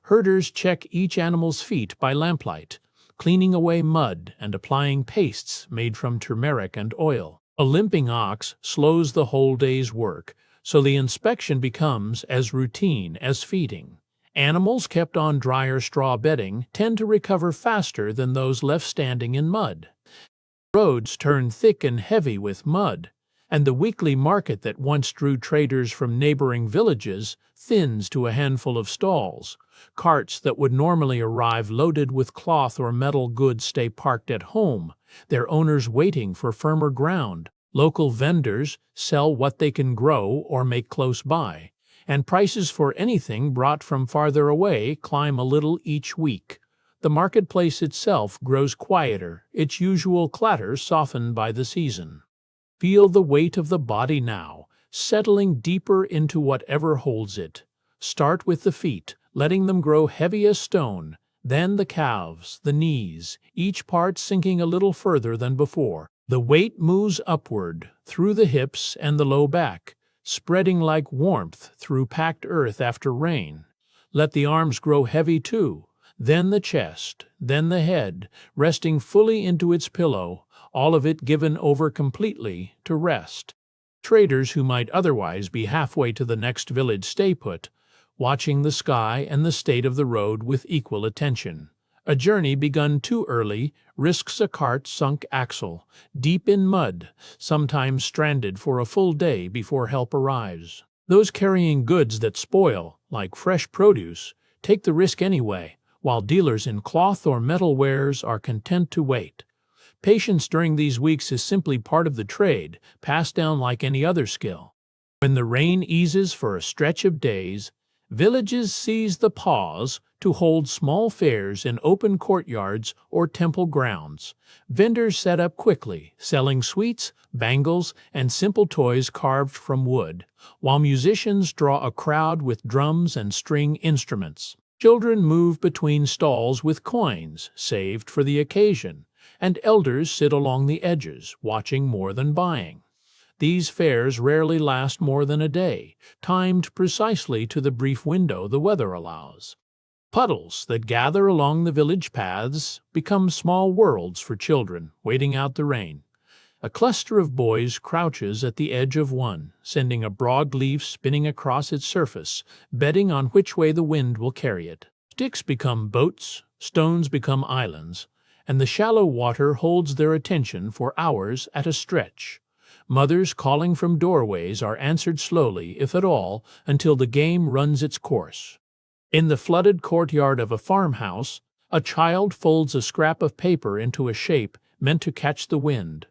Herders check each animal's feet by lamplight, cleaning away mud and applying pastes made from turmeric and oil. A limping ox slows the whole day's work, so the inspection becomes as routine as feeding. Animals kept on drier straw bedding tend to recover faster than those left standing in mud. Roads turn thick and heavy with mud, and the weekly market that once drew traders from neighboring villages thins to a handful of stalls. Carts that would normally arrive loaded with cloth or metal goods stay parked at home, their owners waiting for firmer ground. Local vendors sell what they can grow or make close by, and prices for anything brought from farther away climb a little each week. The marketplace itself grows quieter, its usual clatter softened by the season. Feel the weight of the body now, settling deeper into whatever holds it. Start with the feet, letting them grow heavy as stone, then the calves, the knees, each part sinking a little further than before. The weight moves upward, through the hips and the low back, spreading like warmth through packed earth after rain. Let the arms grow heavy too, then the chest, then the head, resting fully into its pillow, all of it given over completely to rest. Traders who might otherwise be halfway to the next village stay put, watching the sky and the state of the road with equal attention. A journey begun too early risks a cart sunk axle, deep in mud, sometimes stranded for a full day before help arrives. Those carrying goods that spoil, like fresh produce, take the risk anyway, while dealers in cloth or metal wares are content to wait. Patience during these weeks is simply part of the trade, passed down like any other skill. When the rain eases for a stretch of days, villages seize the pause to hold small fairs in open courtyards or temple grounds. Vendors set up quickly, selling sweets, bangles, and simple toys carved from wood, while musicians draw a crowd with drums and string instruments. Children move between stalls with coins, saved for the occasion, and elders sit along the edges, watching more than buying. These fairs rarely last more than a day, timed precisely to the brief window the weather allows. Puddles that gather along the village paths become small worlds for children waiting out the rain. A cluster of boys crouches at the edge of one, sending a broad leaf spinning across its surface, betting on which way the wind will carry it. Sticks become boats, stones become islands, and the shallow water holds their attention for hours at a stretch. Mothers calling from doorways are answered slowly, if at all, until the game runs its course. In the flooded courtyard of a farmhouse, a child folds a scrap of paper into a shape meant to catch the wind.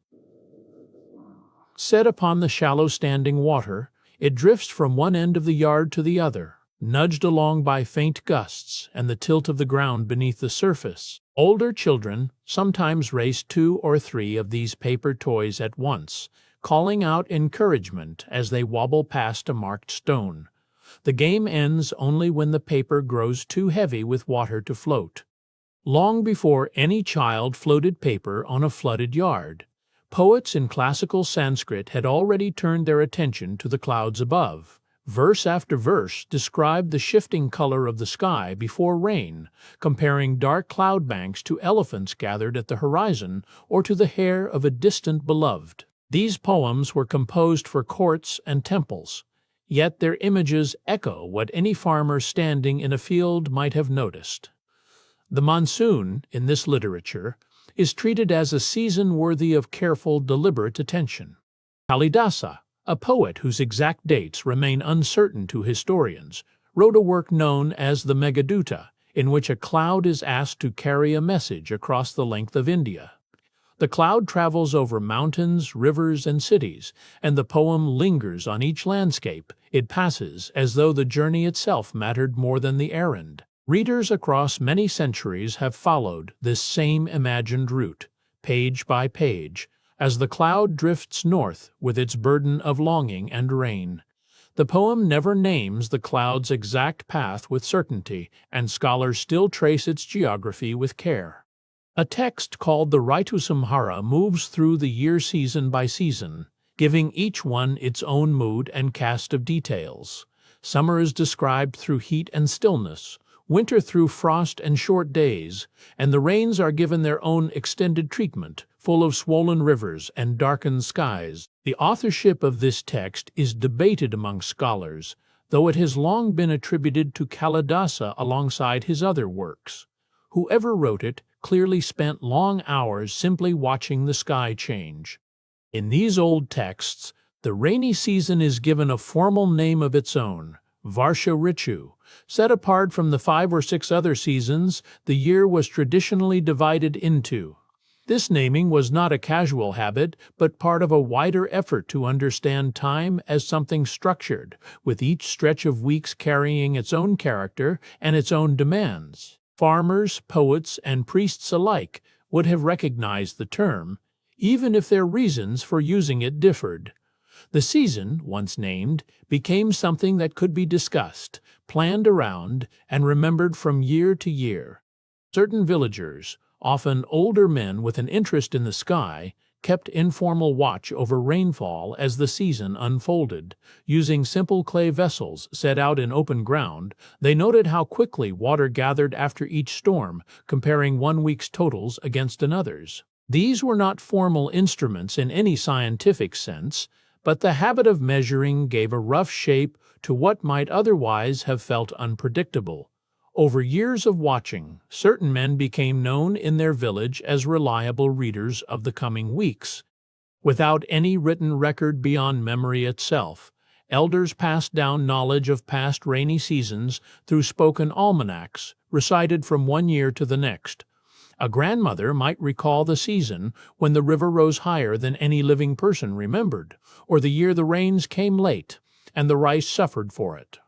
Set upon the shallow standing water, it drifts from one end of the yard to the other, nudged along by faint gusts and the tilt of the ground beneath the surface. Older children sometimes race 2 or 3 of these paper toys at once, calling out encouragement as they wobble past a marked stone. The game ends only when the paper grows too heavy with water to float. Long before any child floated paper on a flooded yard, poets in classical Sanskrit had already turned their attention to the clouds above. Verse after verse described the shifting color of the sky before rain, comparing dark cloud banks to elephants gathered at the horizon or to the hair of a distant beloved. These poems were composed for courts and temples, yet their images echo what any farmer standing in a field might have noticed. The monsoon, in this literature, is treated as a season worthy of careful, deliberate attention. Kalidasa, a poet whose exact dates remain uncertain to historians, wrote a work known as the Meghaduta, in which a cloud is asked to carry a message across the length of India. The cloud travels over mountains, rivers, and cities, and the poem lingers on each landscape it passes as though the journey itself mattered more than the errand. Readers across many centuries have followed this same imagined route, page by page, as the cloud drifts north with its burden of longing and rain. The poem never names the cloud's exact path with certainty, and scholars still trace its geography with care. A text called the Ritusamhara moves through the year season by season, giving each one its own mood and cast of details. Summer is described through heat and stillness, winter through frost and short days, and the rains are given their own extended treatment, full of swollen rivers and darkened skies. The authorship of this text is debated among scholars, though it has long been attributed to Kalidasa alongside his other works. Whoever wrote it clearly spent long hours simply watching the sky change. In these old texts, the rainy season is given a formal name of its own, Varsha Ritu. Set apart from the 5 or 6 other seasons, the year was traditionally divided into. This naming was not a casual habit, but part of a wider effort to understand time as something structured, with each stretch of weeks carrying its own character and its own demands. Farmers, poets, and priests alike would have recognized the term, even if their reasons for using it differed. The season, once named, became something that could be discussed, planned around, and remembered from year to year. Certain villagers, often older men with an interest in the sky, kept informal watch over rainfall as the season unfolded. Using simple clay vessels set out in open ground, they noted how quickly water gathered after each storm, comparing one week's totals against another's. These were not formal instruments in any scientific sense, but the habit of measuring gave a rough shape to what might otherwise have felt unpredictable. Over years of watching, certain men became known in their village as reliable readers of the coming weeks. Without any written record beyond memory itself, Elders passed down knowledge of past rainy seasons through spoken almanacs, recited from one year to the next. A grandmother might recall the season when the river rose higher than any living person remembered, or the year the rains came late and the rice suffered for it.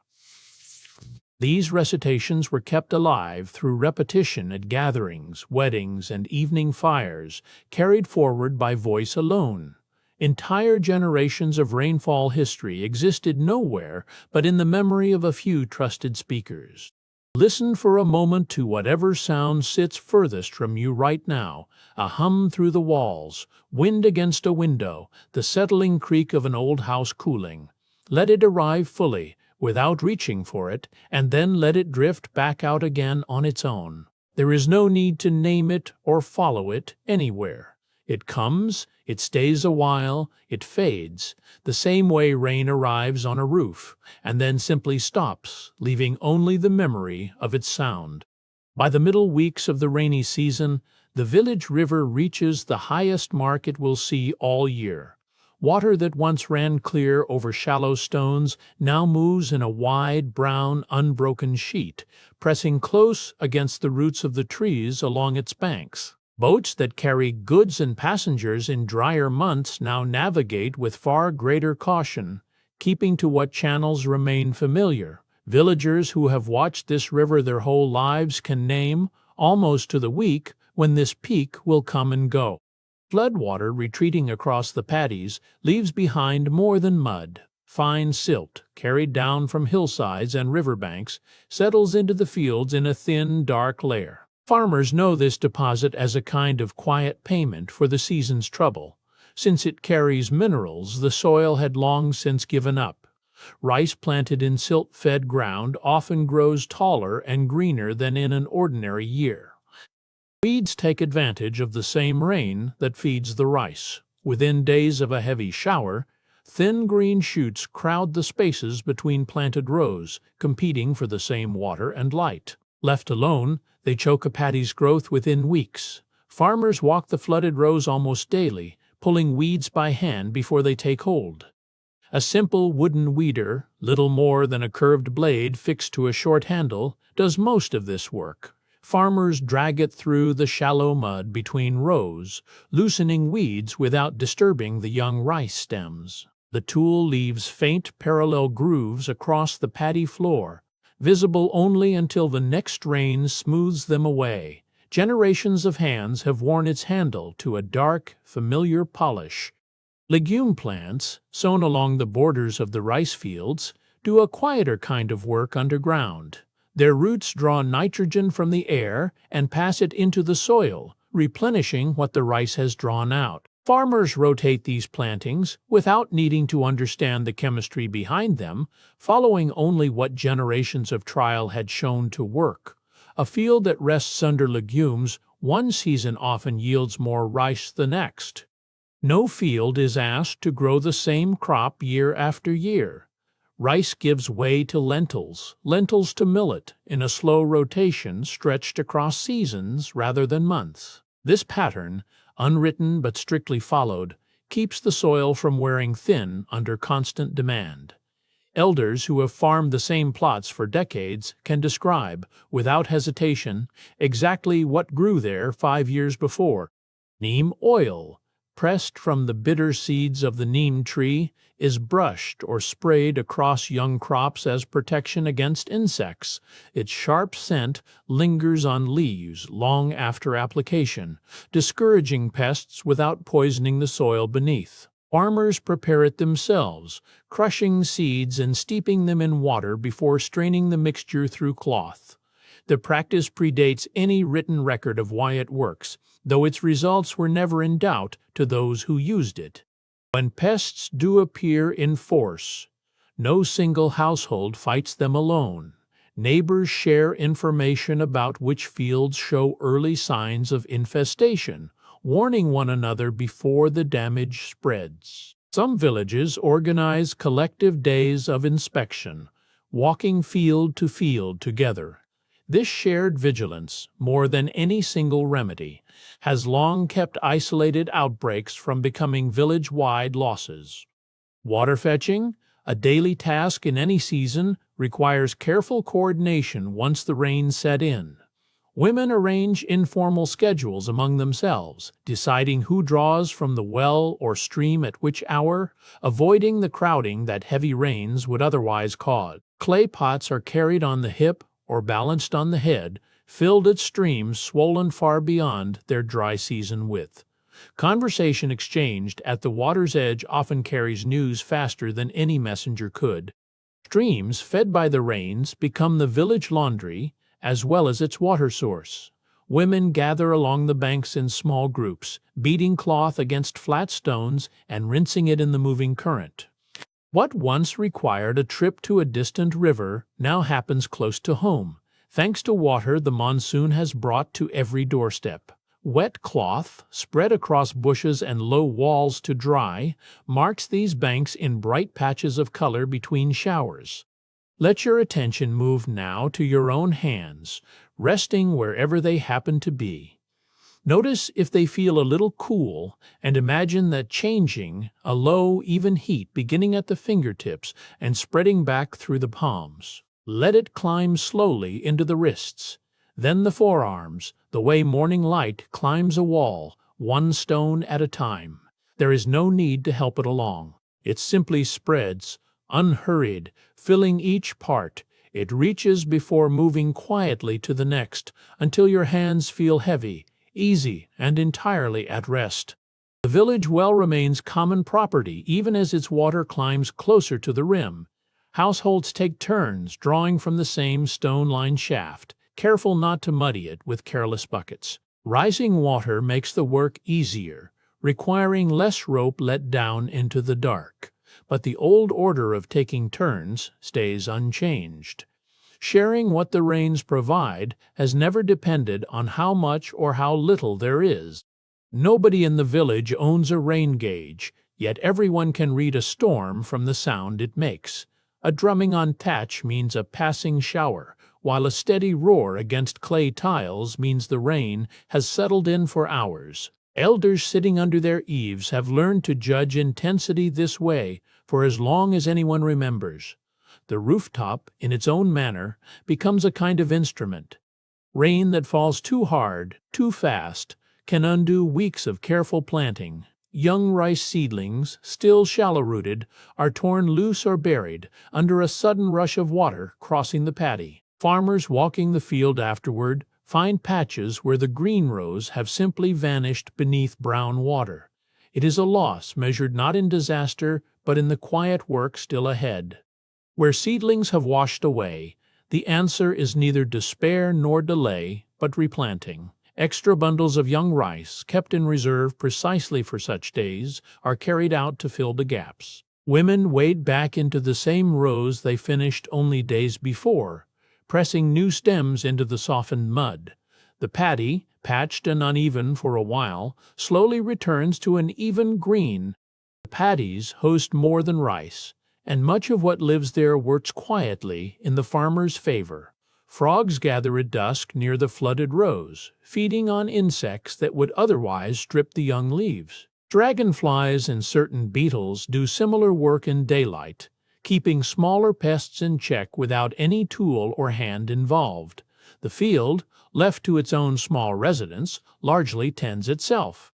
These recitations were kept alive through repetition at gatherings, weddings, and evening fires, carried forward by voice alone. Entire generations of rainfall history existed nowhere but in the memory of a few trusted speakers. Listen for a moment to whatever sound sits furthest from you right now, a hum through the walls, wind against a window, the settling creak of an old house cooling. Let it arrive fully, without reaching for it, and then let it drift back out again on its own. There is no need to name it or follow it anywhere. It comes, it stays a while, it fades, the same way rain arrives on a roof, and then simply stops, leaving only the memory of its sound. By the middle weeks of the rainy season, the village river reaches the highest mark it will see all year. Water that once ran clear over shallow stones now moves in a wide, brown, unbroken sheet, pressing close against the roots of the trees along its banks. Boats that carry goods and passengers in drier months now navigate with far greater caution, keeping to what channels remain familiar. Villagers who have watched this river their whole lives can name, almost to the week, when this peak will come and go. Floodwater retreating across the paddies leaves behind more than mud. Fine silt, carried down from hillsides and riverbanks, settles into the fields in a thin, dark layer. Farmers know this deposit as a kind of quiet payment for the season's trouble. Since it carries minerals the soil had long since given up. Rice planted in silt-fed ground often grows taller and greener than in an ordinary year. Weeds take advantage of the same rain that feeds the rice. Within days of a heavy shower, thin green shoots crowd the spaces between planted rows, competing for the same water and light. Left alone, they choke a paddy's growth within weeks. Farmers walk the flooded rows almost daily, pulling weeds by hand before they take hold. A simple wooden weeder, little more than a curved blade fixed to a short handle, does most of this work. Farmers drag it through the shallow mud between rows, loosening weeds without disturbing the young rice stems. The tool leaves faint parallel grooves across the paddy floor, visible only until the next rain smooths them away. Generations of hands have worn its handle to a dark, familiar polish. Legume plants, sown along the borders of the rice fields, do a quieter kind of work underground. Their roots draw nitrogen from the air and pass it into the soil, replenishing what the rice has drawn out. Farmers rotate these plantings without needing to understand the chemistry behind them, following only what generations of trial had shown to work. A field that rests under legumes one season often yields more rice the next. No field is asked to grow the same crop year after year. Rice gives way to lentils, lentils to millet, in a slow rotation stretched across seasons rather than months. This pattern, unwritten but strictly followed, keeps the soil from wearing thin under constant demand. Elders who have farmed the same plots for decades can describe, without hesitation, exactly what grew there 5 years before. Neem oil, pressed from the bitter seeds of the neem tree, is brushed or sprayed across young crops as protection against insects. Its sharp scent lingers on leaves long after application, discouraging pests without poisoning the soil beneath. Farmers prepare it themselves, crushing seeds and steeping them in water before straining the mixture through cloth. The practice predates any written record of why it works, though its results were never in doubt to those who used it. When pests do appear in force, no single household fights them alone. Neighbors share information about which fields show early signs of infestation, warning one another before the damage spreads. Some villages organize collective days of inspection, walking field to field together. This shared vigilance, more than any single remedy, has long kept isolated outbreaks from becoming village-wide losses. Water fetching, A daily task in any season requires careful coordination once the rains set in. Women arrange informal schedules among themselves, deciding who draws from the well or stream at which hour, avoiding the crowding that heavy rains would otherwise cause. Clay pots are carried on the hip or balanced on the head, filled at streams swollen far beyond their dry season width. Conversation exchanged at the water's edge often carries news faster than any messenger could. Streams fed by the rains become the village laundry, as well as its water source. Women gather along the banks in small groups, beating cloth against flat stones and rinsing it in the moving current. What once required a trip to a distant river now happens close to home, thanks to water the monsoon has brought to every doorstep. Wet cloth, spread across bushes and low walls to dry, marks these banks in bright patches of color between showers. Let your attention move now to your own hands, resting wherever they happen to be. Notice if they feel a little cool, and imagine that changing, a low, even heat beginning at the fingertips and spreading back through the palms. Let it climb slowly into the wrists, then the forearms, the way morning light climbs a wall, one stone at a time. There is no need to help it along. It simply spreads, unhurried, filling each part. It reaches before moving quietly to the next, until your hands feel heavy, easy, and entirely at rest. The village well remains common property even as its water climbs closer to the rim. Households take turns drawing from the same stone-lined shaft, careful not to muddy it with careless buckets. Rising water makes the work easier, requiring less rope let down into the dark. But the old order of taking turns stays unchanged. Sharing what the rains provide has never depended on how much or how little there is. Nobody in the village owns a rain gauge, yet everyone can read a storm from the sound it makes. A drumming on thatch means a passing shower, while a steady roar against clay tiles means the rain has settled in for hours. Elders sitting under their eaves have learned to judge intensity this way for as long as anyone remembers. The rooftop, in its own manner, becomes a kind of instrument. Rain that falls too hard, too fast, can undo weeks of careful planting. Young rice seedlings, still shallow-rooted, are torn loose or buried under a sudden rush of water crossing the paddy. Farmers walking the field afterward find patches where the green rows have simply vanished beneath brown water. It is a loss measured not in disaster, but in the quiet work still ahead. Where seedlings have washed away, the answer is neither despair nor delay, but replanting. Extra bundles of young rice, kept in reserve precisely for such days, are carried out to fill the gaps. Women wade back into the same rows they finished only days before, pressing new stems into the softened mud. The paddy, patched and uneven for a while, slowly returns to an even green. The paddies host more than rice, and much of what lives there works quietly in the farmer's favor. Frogs gather at dusk near the flooded rows, feeding on insects that would otherwise strip the young leaves. Dragonflies and certain beetles do similar work in daylight, keeping smaller pests in check without any tool or hand involved. The field, left to its own small residents, largely tends itself.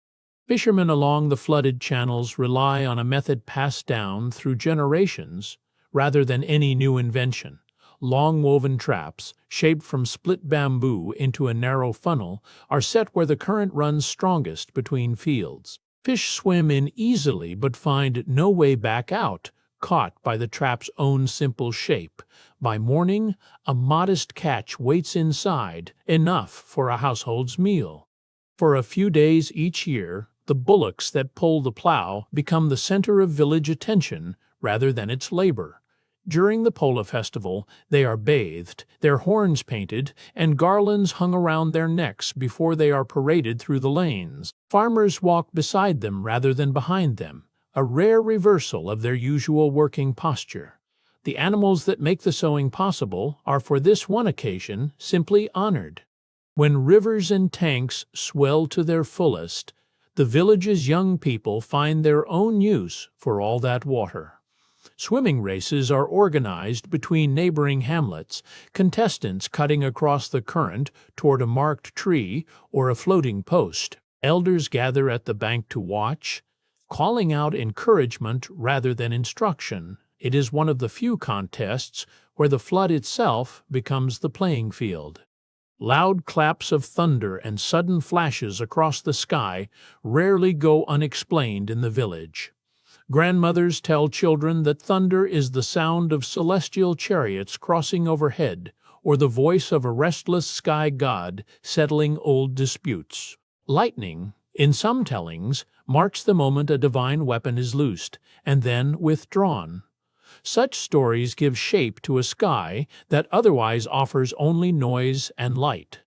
Fishermen along the flooded channels rely on a method passed down through generations rather than any new invention. Long woven traps, shaped from split bamboo into a narrow funnel, are set where the current runs strongest between fields. Fish swim in easily but find no way back out, caught by the trap's own simple shape. By morning, a modest catch waits inside, enough for a household's meal. For a few days each year, the bullocks that pull the plow become the center of village attention rather than its labor. During the Pola festival, they are bathed, their horns painted, and garlands hung around their necks before they are paraded through the lanes. Farmers walk beside them rather than behind them, a rare reversal of their usual working posture. The animals that make the sowing possible are for this one occasion simply honored. When rivers and tanks swell to their fullest, the village's young people find their own use for all that water. Swimming races are organized between neighboring hamlets, contestants cutting across the current toward a marked tree or a floating post. Elders gather at the bank to watch, calling out encouragement rather than instruction. It is one of the few contests where the flood itself becomes the playing field. Loud claps of thunder and sudden flashes across the sky rarely go unexplained in the village. Grandmothers tell children that thunder is the sound of celestial chariots crossing overhead, or the voice of a restless sky god settling old disputes. Lightning, in some tellings, marks the moment a divine weapon is loosed, and then withdrawn. Such stories give shape to a sky that otherwise offers only noise and light.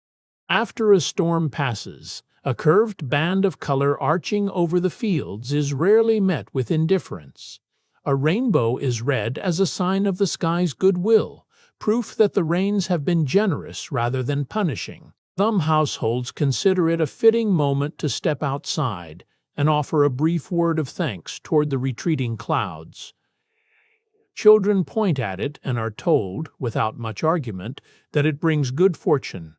After a storm passes, a curved band of color arching over the fields is rarely met with indifference. A rainbow is read as a sign of the sky's goodwill, proof that the rains have been generous rather than punishing. Some households consider it a fitting moment to step outside and offer a brief word of thanks toward the retreating clouds. Children point at it and are told, without much argument, that it brings good fortune.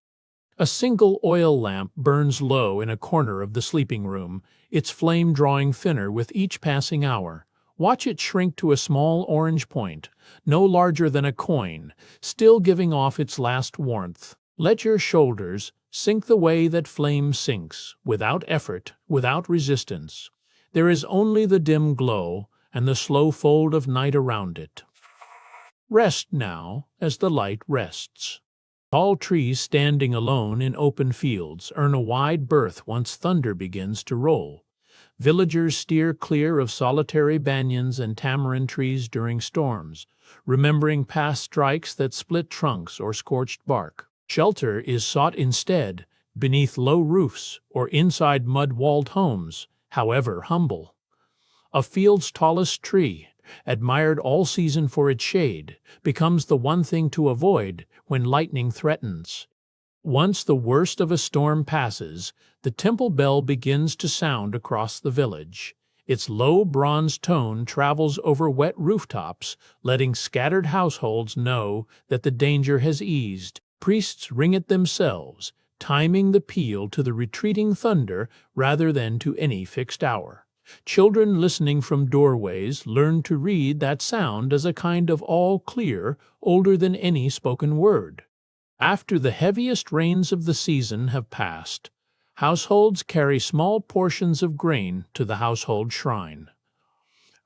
A single oil lamp burns low in a corner of the sleeping room, its flame drawing thinner with each passing hour. Watch it shrink to a small orange point, no larger than a coin, still giving off its last warmth. Let your shoulders sink the way that flame sinks, without effort, without resistance. There is only the dim glow and the slow fold of night around it. Rest now as the light rests. Tall trees standing alone in open fields earn a wide berth once thunder begins to roll. Villagers steer clear of solitary banyans and tamarind trees during storms, remembering past strikes that split trunks or scorched bark. Shelter is sought instead, beneath low roofs or inside mud-walled homes, however humble. A field's tallest tree, admired all season for its shade, becomes the one thing to avoid when lightning threatens. Once the worst of a storm passes, the temple bell begins to sound across the village. Its low bronze tone travels over wet rooftops, letting scattered households know that the danger has eased. Priests ring it themselves, timing the peal to the retreating thunder rather than to any fixed hour. Children listening from doorways learn to read that sound as a kind of all clear, older than any spoken word. After the heaviest rains of the season have passed, households carry small portions of grain to the household shrine.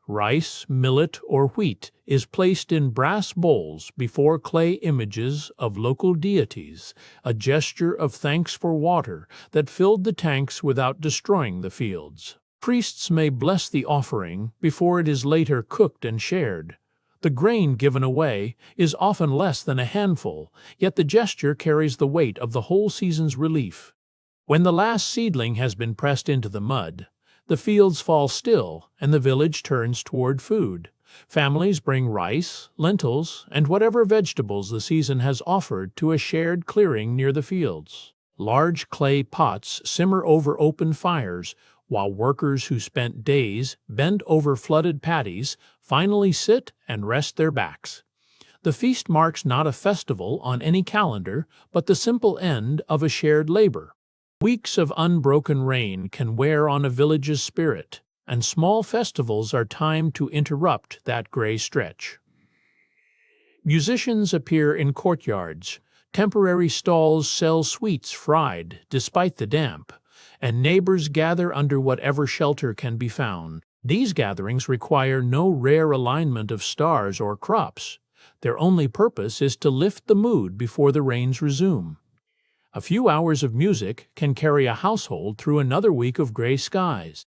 Rice, millet, or wheat is placed in brass bowls before clay images of local deities, a gesture of thanks for water that filled the tanks without destroying the fields. Priests may bless the offering before it is later cooked and shared. The grain given away is often less than a handful, yet the gesture carries the weight of the whole season's relief. When the last seedling has been pressed into the mud, the fields fall still and the village turns toward food. Families bring rice, lentils, and whatever vegetables the season has offered to a shared clearing near the fields. Large clay pots simmer over open fires, while workers who spent days bent over flooded paddies finally sit and rest their backs. The feast marks not a festival on any calendar, but the simple end of a shared labor. Weeks of unbroken rain can wear on a village's spirit, and small festivals are timed to interrupt that gray stretch. Musicians appear in courtyards, temporary stalls sell sweets fried despite the damp, and neighbors gather under whatever shelter can be found. These gatherings require no rare alignment of stars or crops. Their only purpose is to lift the mood before the rains resume. A few hours of music can carry a household through another week of gray skies.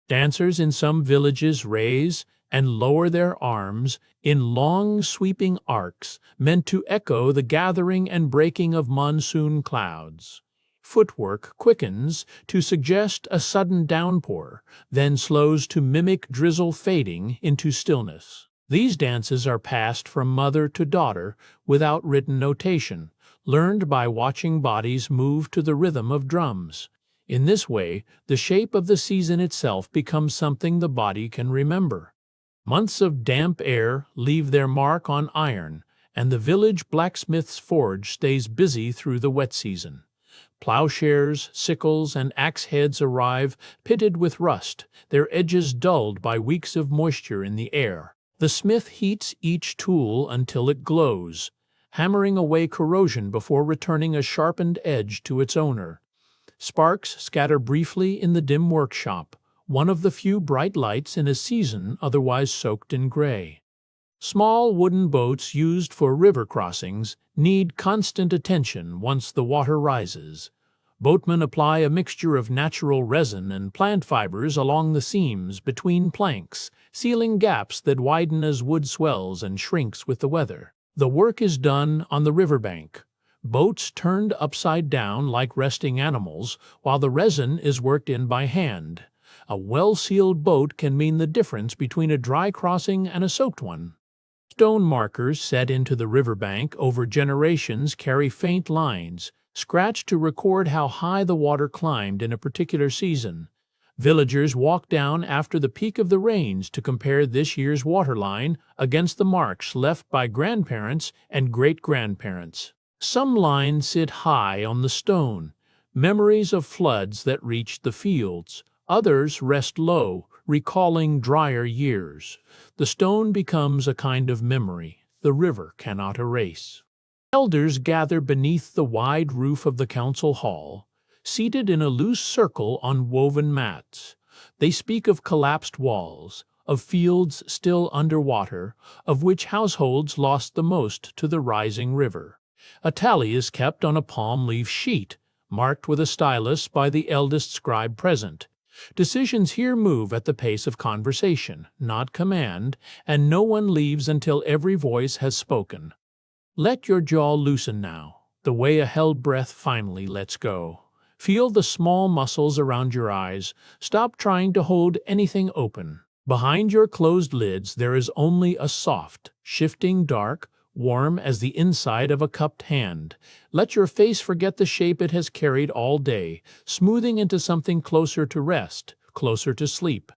Dancers in some villages raise and lower their arms in long sweeping arcs meant to echo the gathering and breaking of monsoon clouds. Footwork quickens to suggest a sudden downpour, then slows to mimic drizzle fading into stillness. These dances are passed from mother to daughter without written notation, learned by watching bodies move to the rhythm of drums. In this way, the shape of the season itself becomes something the body can remember. Months of damp air leave their mark on iron, and the village blacksmith's forge stays busy through the wet season. Plowshares, sickles, and axe heads arrive pitted with rust, their edges dulled by weeks of moisture in the air. The smith heats each tool until it glows, hammering away corrosion before returning a sharpened edge to its owner. Sparks scatter briefly in the dim workshop, one of the few bright lights in a season otherwise soaked in gray. Small wooden boats used for river crossings need constant attention once the water rises. Boatmen apply a mixture of natural resin and plant fibers along the seams between planks, sealing gaps that widen as wood swells and shrinks with the weather. The work is done on the riverbank. Boats turned upside down like resting animals, while the resin is worked in by hand. A well-sealed boat can mean the difference between a dry crossing and a soaked one. Stone markers set into the riverbank over generations carry faint lines, scratched to record how high the water climbed in a particular season. Villagers walk down after the peak of the rains to compare this year's waterline against the marks left by grandparents and great-grandparents. Some lines sit high on the stone, memories of floods that reached the fields. Others rest low, recalling drier years. The stone becomes a kind of memory the river cannot erase. Elders gather beneath the wide roof of the council hall, seated in a loose circle on woven mats. They speak of collapsed walls, of fields still underwater, of which households lost the most to the rising river. A tally is kept on a palm leaf sheet, marked with a stylus by the eldest scribe present. Decisions here move at the pace of conversation, not command, and no one leaves until every voice has spoken. Let your jaw loosen now, the way a held breath finally lets go. Feel the small muscles around your eyes. Stop trying to hold anything open. Behind your closed lids there is only a soft, shifting dark, warm as the inside of a cupped hand. Let your face forget the shape it has carried all day, smoothing into something closer to rest, closer to sleep.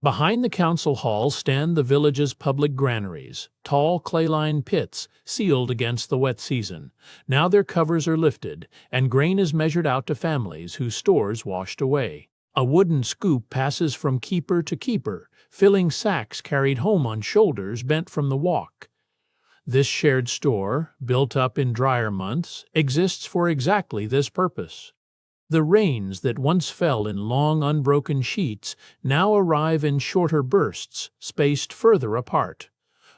Behind the council hall stand the village's public granaries, tall clay-lined pits sealed against the wet season. Now their covers are lifted, and grain is measured out to families whose stores washed away. A wooden scoop passes from keeper to keeper, filling sacks carried home on shoulders bent from the walk. This shared store, built up in drier months, exists for exactly this purpose. The rains that once fell in long unbroken sheets now arrive in shorter bursts, spaced further apart.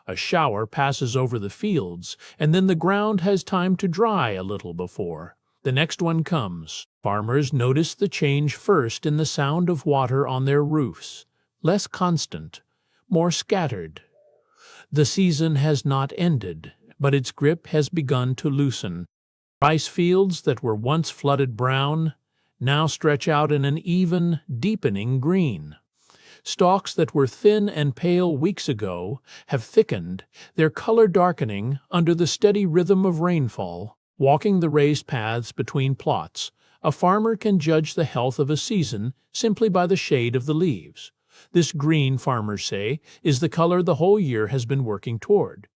A shower passes over the fields, and then the ground has time to dry a little before the next one comes. Farmers notice the change first in the sound of water on their roofs, less constant, more scattered. The season has not ended, but its grip has begun to loosen. Rice fields that were once flooded brown now stretch out in an even, deepening green. Stalks that were thin and pale weeks ago have thickened, their color darkening under the steady rhythm of rainfall. Walking the raised paths between plots, a farmer can judge the health of a season simply by the shade of the leaves. This green, farmers say, is the color the whole year has been working toward.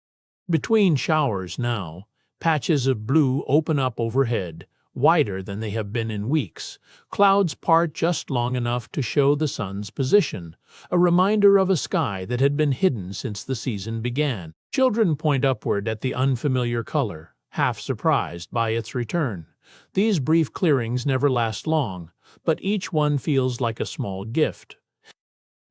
Between showers now, patches of blue open up overhead, wider than they have been in weeks. Clouds part just long enough to show the sun's position, a reminder of a sky that had been hidden since the season began. Children point upward at the unfamiliar color, half surprised by its return. These brief clearings never last long, but each one feels like a small gift.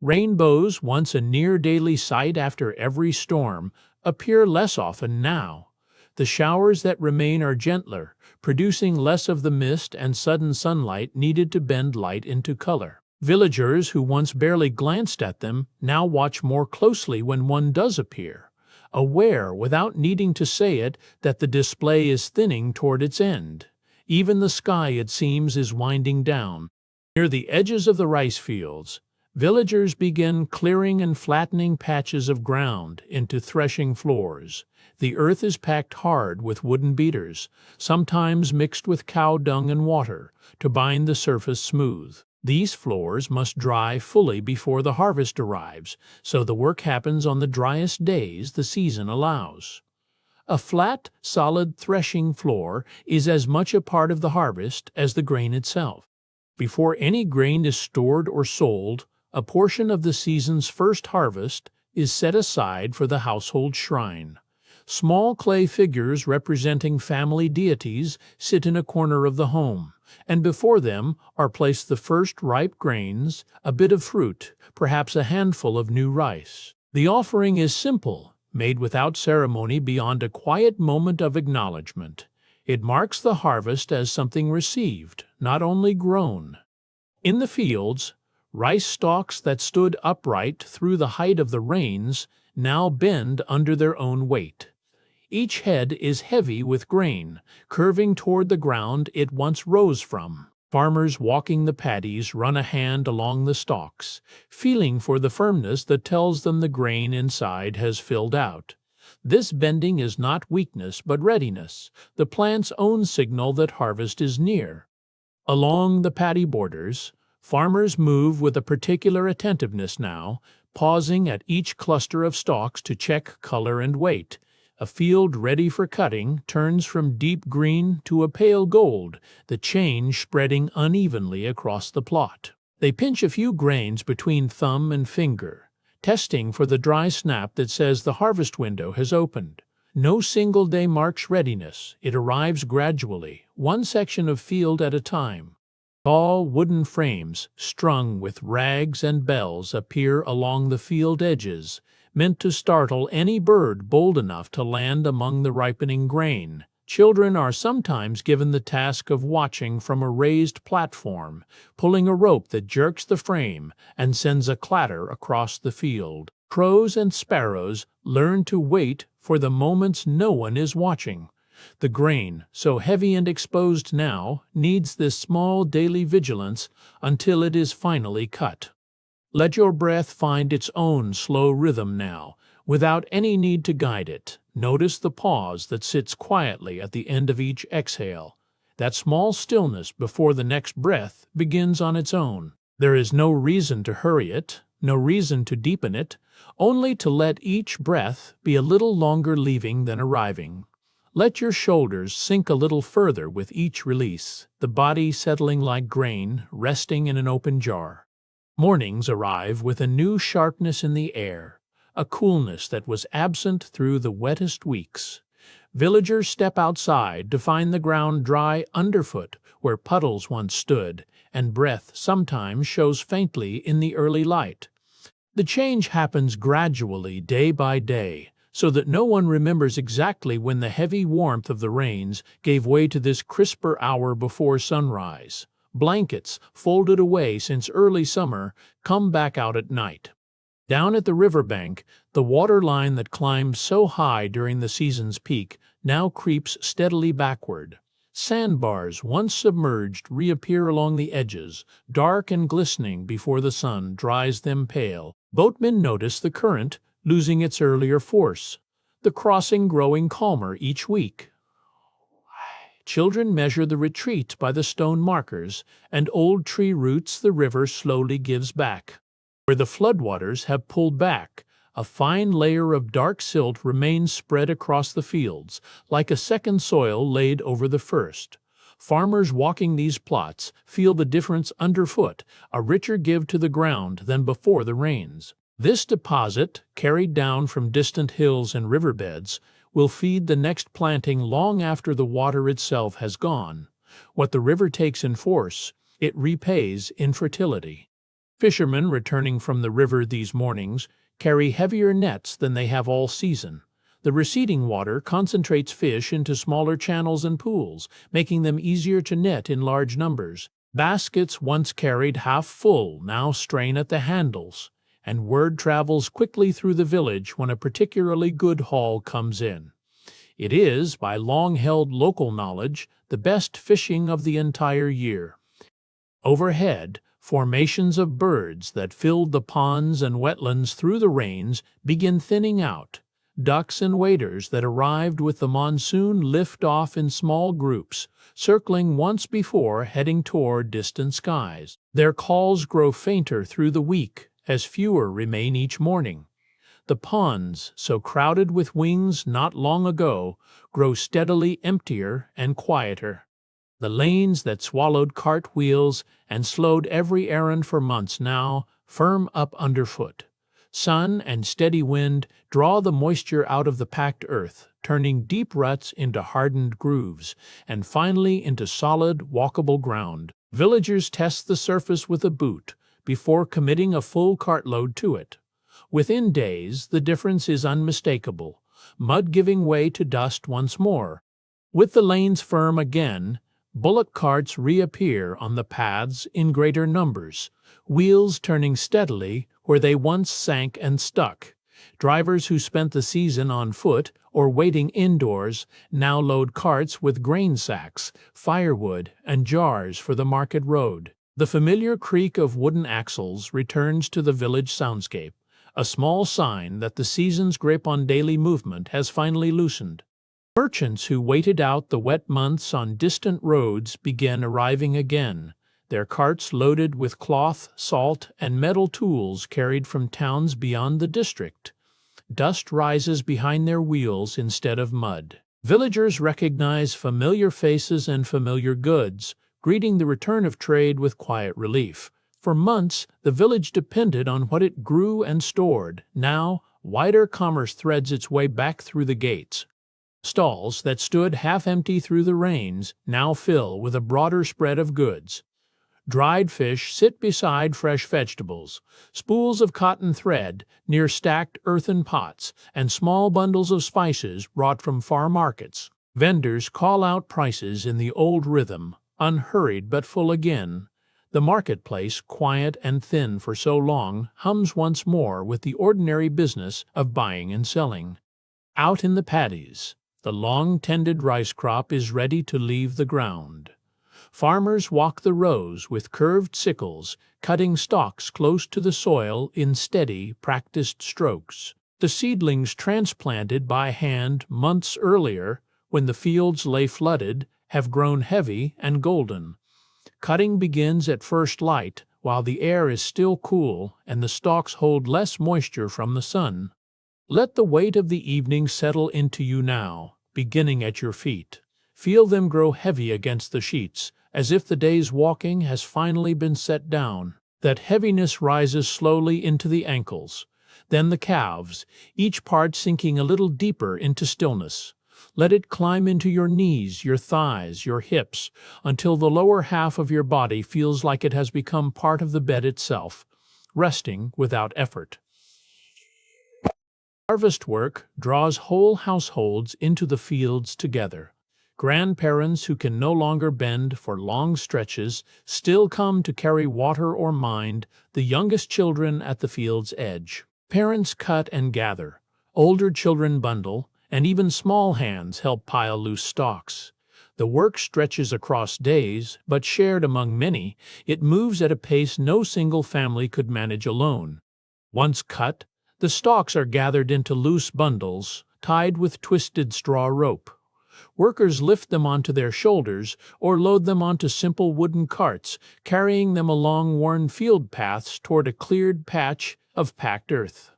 Rainbows, once a near-daily sight after every storm, appear less often now. The showers that remain are gentler, producing less of the mist and sudden sunlight needed to bend light into color. Villagers who once barely glanced at them now watch more closely when one does appear, aware, without needing to say it, that the display is thinning toward its end. Even the sky, it seems, is winding down. Near the edges of the rice fields, villagers begin clearing and flattening patches of ground into threshing floors. The earth is packed hard with wooden beaters, sometimes mixed with cow dung and water, to bind the surface smooth. These floors must dry fully before the harvest arrives, so the work happens on the driest days the season allows. A flat, solid threshing floor is as much a part of the harvest as the grain itself. Before any grain is stored or sold, a portion of the season's first harvest is set aside for the household shrine. Small clay figures representing family deities sit in a corner of the home, and before them are placed the first ripe grains, a bit of fruit, perhaps a handful of new rice. The offering is simple, made without ceremony beyond a quiet moment of acknowledgement. It marks the harvest as something received, not only grown. In the fields, rice stalks that stood upright through the height of the rains now bend under their own weight. Each head is heavy with grain, curving toward the ground it once rose from. Farmers walking the paddies run a hand along the stalks, feeling for the firmness that tells them the grain inside has filled out. This bending is not weakness but readiness, the plant's own signal that harvest is near. Along the paddy borders, farmers move with a particular attentiveness now, pausing at each cluster of stalks to check color and weight. A field ready for cutting turns from deep green to a pale gold, the change spreading unevenly across the plot. They pinch a few grains between thumb and finger, testing for the dry snap that says the harvest window has opened. No single day marks readiness. It arrives gradually, one section of field at a time. Tall wooden frames, strung with rags and bells, appear along the field edges, meant to startle any bird bold enough to land among the ripening grain. Children are sometimes given the task of watching from a raised platform, pulling a rope that jerks the frame and sends a clatter across the field. Crows and sparrows learn to wait for the moments no one is watching. The grain, so heavy and exposed now, needs this small daily vigilance until it is finally cut. Let your breath find its own slow rhythm now, without any need to guide it. Notice the pause that sits quietly at the end of each exhale. That small stillness before the next breath begins on its own. There is no reason to hurry it, no reason to deepen it, only to let each breath be a little longer leaving than arriving. Let your shoulders sink a little further with each release, the body settling like grain resting in an open jar. Mornings arrive with a new sharpness in the air, a coolness that was absent through the wettest weeks. Villagers step outside to find the ground dry underfoot where puddles once stood, and breath sometimes shows faintly in the early light. The change happens gradually day by day, so that no one remembers exactly when the heavy warmth of the rains gave way to this crisper hour before sunrise. Blankets, folded away since early summer, come back out at night. Down at the riverbank, the water line that climbed so high during the season's peak now creeps steadily backward. Sandbars, once submerged, reappear along the edges, dark and glistening before the sun dries them pale. Boatmen notice the current losing its earlier force, the crossing growing calmer each week. Children measure the retreat by the stone markers, and old tree roots the river slowly gives back. Where the floodwaters have pulled back, a fine layer of dark silt remains spread across the fields, like a second soil laid over the first. Farmers walking these plots feel the difference underfoot, a richer give to the ground than before the rains. This deposit, carried down from distant hills and riverbeds, will feed the next planting long after the water itself has gone. What the river takes in force, it repays in fertility. Fishermen returning from the river these mornings carry heavier nets than they have all season. The receding water concentrates fish into smaller channels and pools, making them easier to net in large numbers. Baskets once carried half full now strain at the handles, and word travels quickly through the village when a particularly good haul comes in. It is, by long-held local knowledge, the best fishing of the entire year. Overhead, formations of birds that filled the ponds and wetlands through the rains begin thinning out. Ducks and waders that arrived with the monsoon lift off in small groups, circling once before heading toward distant skies. Their calls grow fainter through the week as fewer remain each morning. The ponds, so crowded with wings not long ago, grow steadily emptier and quieter. The lanes that swallowed cart wheels and slowed every errand for months now firm up underfoot. Sun and steady wind draw the moisture out of the packed earth, turning deep ruts into hardened grooves, and finally into solid, walkable ground. Villagers test the surface with a boot before committing a full cartload to it. Within days, the difference is unmistakable, mud giving way to dust once more. With the lanes firm again, bullock carts reappear on the paths in greater numbers, wheels turning steadily where they once sank and stuck. Drivers who spent the season on foot or waiting indoors now load carts with grain sacks, firewood, and jars for the market road. The familiar creak of wooden axles returns to the village soundscape, a small sign that the season's grip on daily movement has finally loosened. Merchants who waited out the wet months on distant roads begin arriving again, their carts loaded with cloth, salt, and metal tools carried from towns beyond the district. Dust rises behind their wheels instead of mud. Villagers recognize familiar faces and familiar goods, greeting the return of trade with quiet relief. For months, the village depended on what it grew and stored. Now, wider commerce threads its way back through the gates. Stalls that stood half-empty through the rains now fill with a broader spread of goods. Dried fish sit beside fresh vegetables, spools of cotton thread near stacked earthen pots, and small bundles of spices brought from far markets. Vendors call out prices in the old rhythm, unhurried but full again. The marketplace, quiet and thin for so long, hums once more with the ordinary business of buying and selling. Out in the paddies, the long-tended rice crop is ready to leave the ground. Farmers walk the rows with curved sickles, cutting stalks close to the soil in steady, practiced strokes. The seedlings transplanted by hand months earlier, when the fields lay flooded, have grown heavy and golden. Cutting begins at first light, while the air is still cool and the stalks hold less moisture from the sun. Let the weight of the evening settle into you now, beginning at your feet. Feel them grow heavy against the sheets, as if the day's walking has finally been set down. That heaviness rises slowly into the ankles, then the calves, each part sinking a little deeper into stillness. Let it climb into your knees, your thighs, your hips, until the lower half of your body feels like it has become part of the bed itself, resting without effort. Harvest work draws whole households into the fields together. Grandparents who can no longer bend for long stretches still come to carry water or mind the youngest children at the field's edge. Parents cut and gather, older children bundle, and even small hands help pile loose stalks. The work stretches across days, but shared among many, it moves at a pace no single family could manage alone. Once cut, the stalks are gathered into loose bundles, tied with twisted straw rope. Workers lift them onto their shoulders or load them onto simple wooden carts, carrying them along worn field paths toward a cleared patch of packed earth.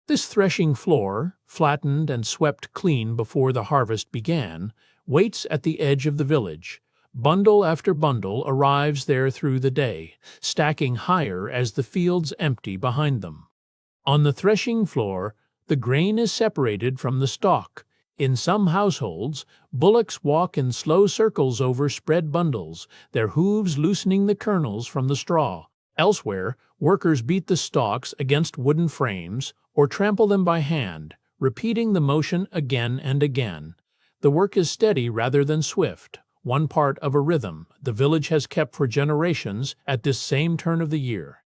This threshing floor, flattened and swept clean before the harvest began, waits at the edge of the village. Bundle after bundle arrives there through the day, stacking higher as the fields empty behind them. On the threshing floor, the grain is separated from the stalk. In some households, bullocks walk in slow circles over spread bundles, their hooves loosening the kernels from the straw. Elsewhere, workers beat the stalks against wooden frames or trample them by hand, repeating the motion again and again. The work is steady rather than swift, one part of a rhythm the village has kept for generations at this same turn of the year.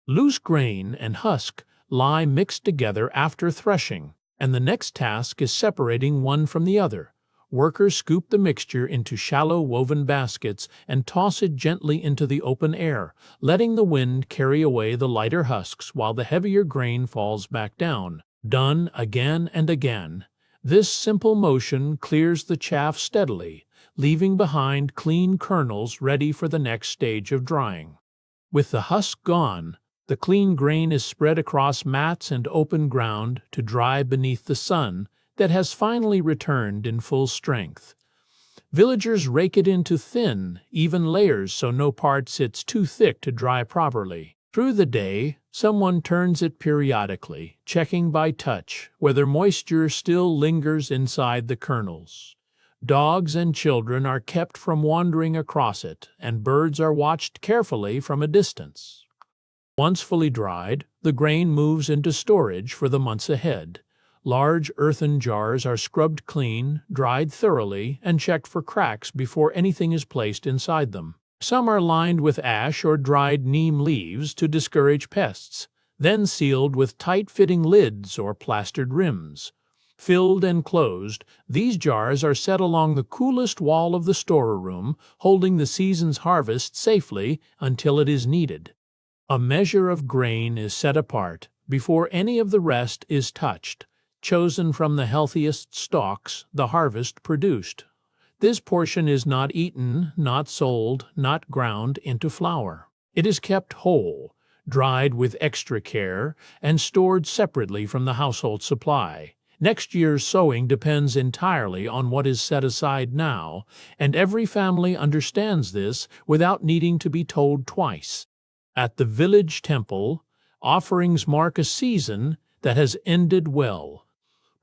Loose grain and husk lie mixed together after threshing, and the next task is separating one from the other. Workers scoop the mixture into shallow woven baskets and toss it gently into the open air, letting the wind carry away the lighter husks while the heavier grain falls back down. Done again and again, this simple motion clears the chaff steadily, leaving behind clean kernels ready for the next stage of drying. With the husk gone, the clean grain is spread across mats and open ground to dry beneath the sun that has finally returned in full strength. Villagers rake it into thin, even layers so no part sits too thick to dry properly. Through the day, someone turns it periodically, checking by touch whether moisture still lingers inside the kernels. Dogs and children are kept from wandering across it, and birds are watched carefully from a distance. Once fully dried, the grain moves into storage for the months ahead. Large earthen jars are scrubbed clean, dried thoroughly, and checked for cracks before anything is placed inside them. Some are lined with ash or dried neem leaves to discourage pests, then sealed with tight-fitting lids or plastered rims. Filled and closed, these jars are set along the coolest wall of the storeroom, holding the season's harvest safely until it is needed. A measure of grain is set apart before any of the rest is touched, chosen from the healthiest stalks the harvest produced. This portion is not eaten, not sold, not ground into flour. It is kept whole, dried with extra care, and stored separately from the household supply. Next year's sowing depends entirely on what is set aside now, and every family understands this without needing to be told twice. At the village temple, offerings mark a season that has ended well.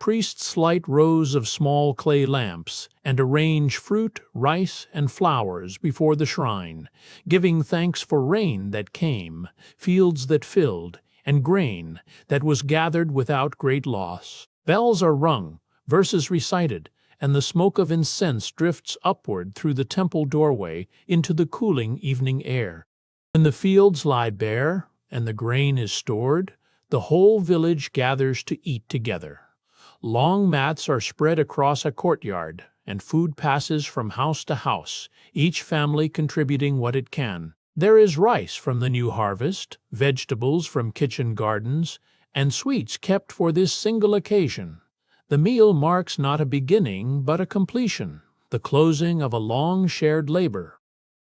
Priests light rows of small clay lamps and arrange fruit, rice, and flowers before the shrine, giving thanks for rain that came, fields that filled, and grain that was gathered without great loss. Bells are rung, verses recited, and the smoke of incense drifts upward through the temple doorway into the cooling evening air. When the fields lie bare and the grain is stored, the whole village gathers to eat together. Long mats are spread across a courtyard, and food passes from house to house, each family contributing what it can. There is rice from the new harvest, vegetables from kitchen gardens, and sweets kept for this single occasion. The meal marks not a beginning, but a completion, the closing of a long shared labor.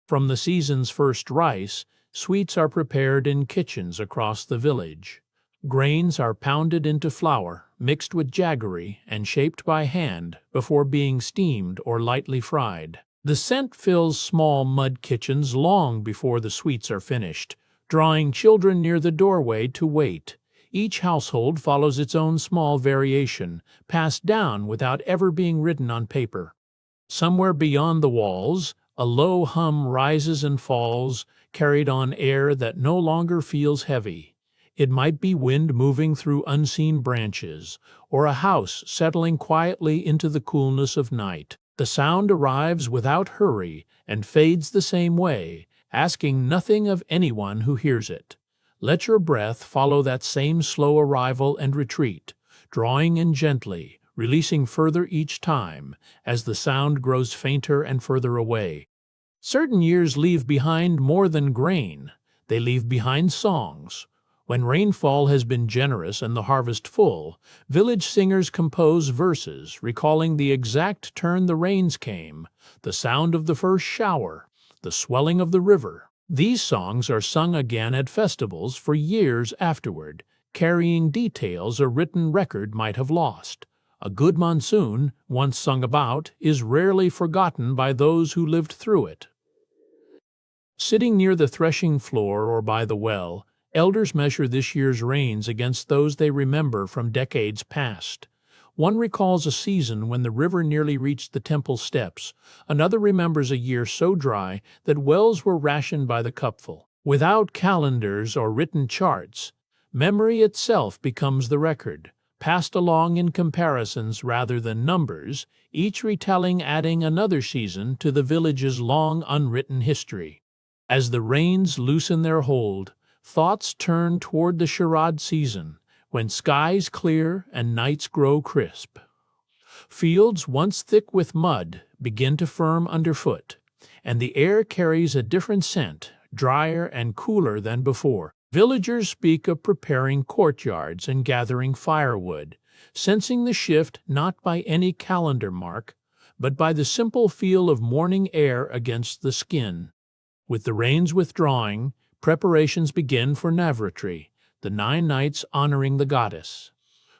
From the season's first rice, sweets are prepared in kitchens across the village. Grains are pounded into flour, mixed with jaggery, and shaped by hand before being steamed or lightly fried. The scent fills small mud kitchens long before the sweets are finished, drawing children near the doorway to wait. Each household follows its own small variation, passed down without ever being written on paper. Somewhere beyond the walls, a low hum rises and falls, carried on air that no longer feels heavy. It might be wind moving through unseen branches, or a house settling quietly into the coolness of night. The sound arrives without hurry and fades the same way, asking nothing of anyone who hears it. Let your breath follow that same slow arrival and retreat, drawing in gently, releasing further each time, as the sound grows fainter and further away. Certain years leave behind more than grain. They leave behind songs. When rainfall has been generous and the harvest full, village singers compose verses recalling the exact turn the rains came, the sound of the first shower, the swelling of the river. These songs are sung again at festivals for years afterward, carrying details a written record might have lost. A good monsoon, once sung about, is rarely forgotten by those who lived through it. Sitting near the threshing floor or by the well, elders measure this year's rains against those they remember from decades past. One recalls a season when the river nearly reached the temple steps. Another remembers a year so dry that wells were rationed by the cupful. Without calendars or written charts, memory itself becomes the record, passed along in comparisons rather than numbers, each retelling adding another season to the village's long unwritten history. As the rains loosen their hold, thoughts turn toward the charade season, when skies clear and nights grow crisp. Fields once thick with mud begin to firm underfoot, and the air carries a different scent, drier and cooler than before. Villagers speak of preparing courtyards and gathering firewood, sensing the shift not by any calendar mark, but by the simple feel of morning air against the skin. With the rains withdrawing, preparations begin for Navratri, the 9 nights honoring the goddess.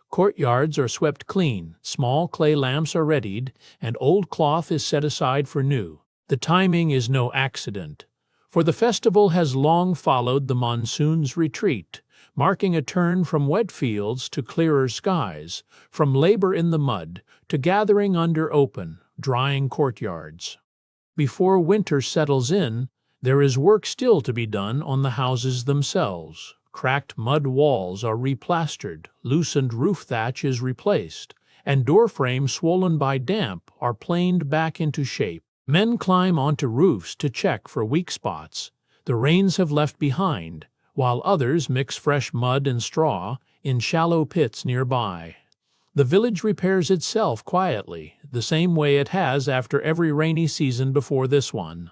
Courtyards are swept clean, small clay lamps are readied, and old cloth is set aside for new. The timing is no accident, for the festival has long followed the monsoon's retreat, marking a turn from wet fields to clearer skies, from labor in the mud to gathering under open, drying courtyards. Before winter settles in, there is work still to be done on the houses themselves. Cracked mud walls are replastered, loosened roof thatch is replaced, and door frames swollen by damp are planed back into shape. Men climb onto roofs to check for weak spots the rains have left behind, while others mix fresh mud and straw in shallow pits nearby. The village repairs itself quietly, the same way it has after every rainy season before this one.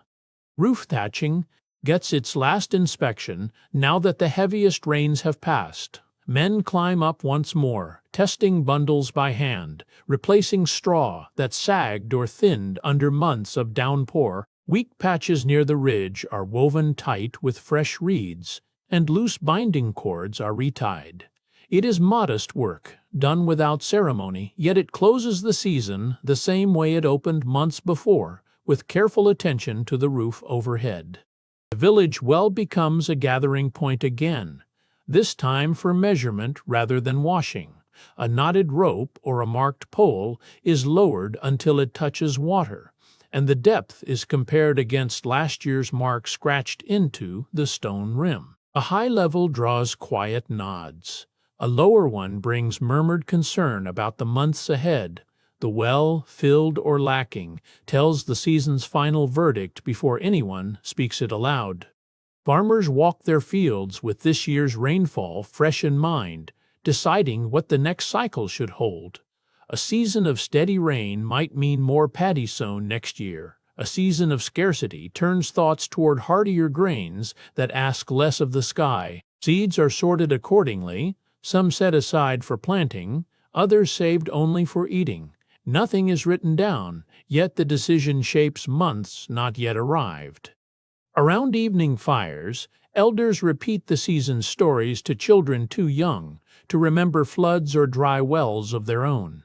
Roof thatching gets its last inspection now that the heaviest rains have passed. Men climb up once more, testing bundles by hand, replacing straw that sagged or thinned under months of downpour. Weak patches near the ridge are woven tight with fresh reeds, and loose binding cords are retied. It is modest work, done without ceremony, yet it closes the season the same way it opened months before, with careful attention to the roof overhead. The village well becomes a gathering point again, this time for measurement rather than washing. A knotted rope or a marked pole is lowered until it touches water, and the depth is compared against last year's mark scratched into the stone rim. A high level draws quiet nods. A lower one brings murmured concern about the months ahead. The well, filled or lacking, tells the season's final verdict before anyone speaks it aloud. Farmers walk their fields with this year's rainfall fresh in mind, deciding what the next cycle should hold. A season of steady rain might mean more paddy sown next year. A season of scarcity turns thoughts toward hardier grains that ask less of the sky. Seeds are sorted accordingly, some set aside for planting, others saved only for eating. Nothing is written down, yet the decision shapes months not yet arrived. Around evening fires, elders repeat the season's stories to children too young to remember floods or dry wells of their own.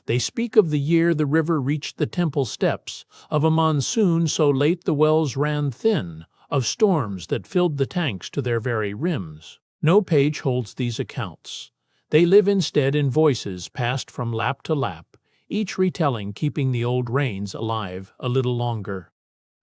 They speak of the year the river reached the temple steps, of a monsoon so late the wells ran thin, of storms that filled the tanks to their very rims. No page holds these accounts. They live instead in voices passed from lap to lap, each retelling keeping the old rains alive a little longer.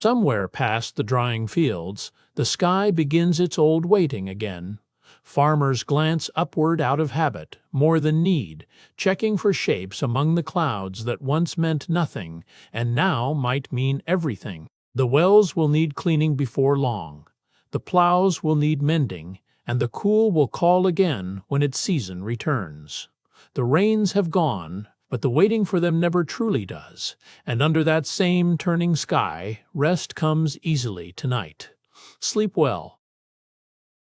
Somewhere past the drying fields, the sky begins its old waiting again. Farmers glance upward out of habit, more than need, checking for shapes among the clouds that once meant nothing and now might mean everything. The wells will need cleaning before long. The plows will need mending, and the cool will call again when its season returns. The rains have gone, but the waiting for them never truly does, and under that same turning sky, rest comes easily tonight. Sleep well.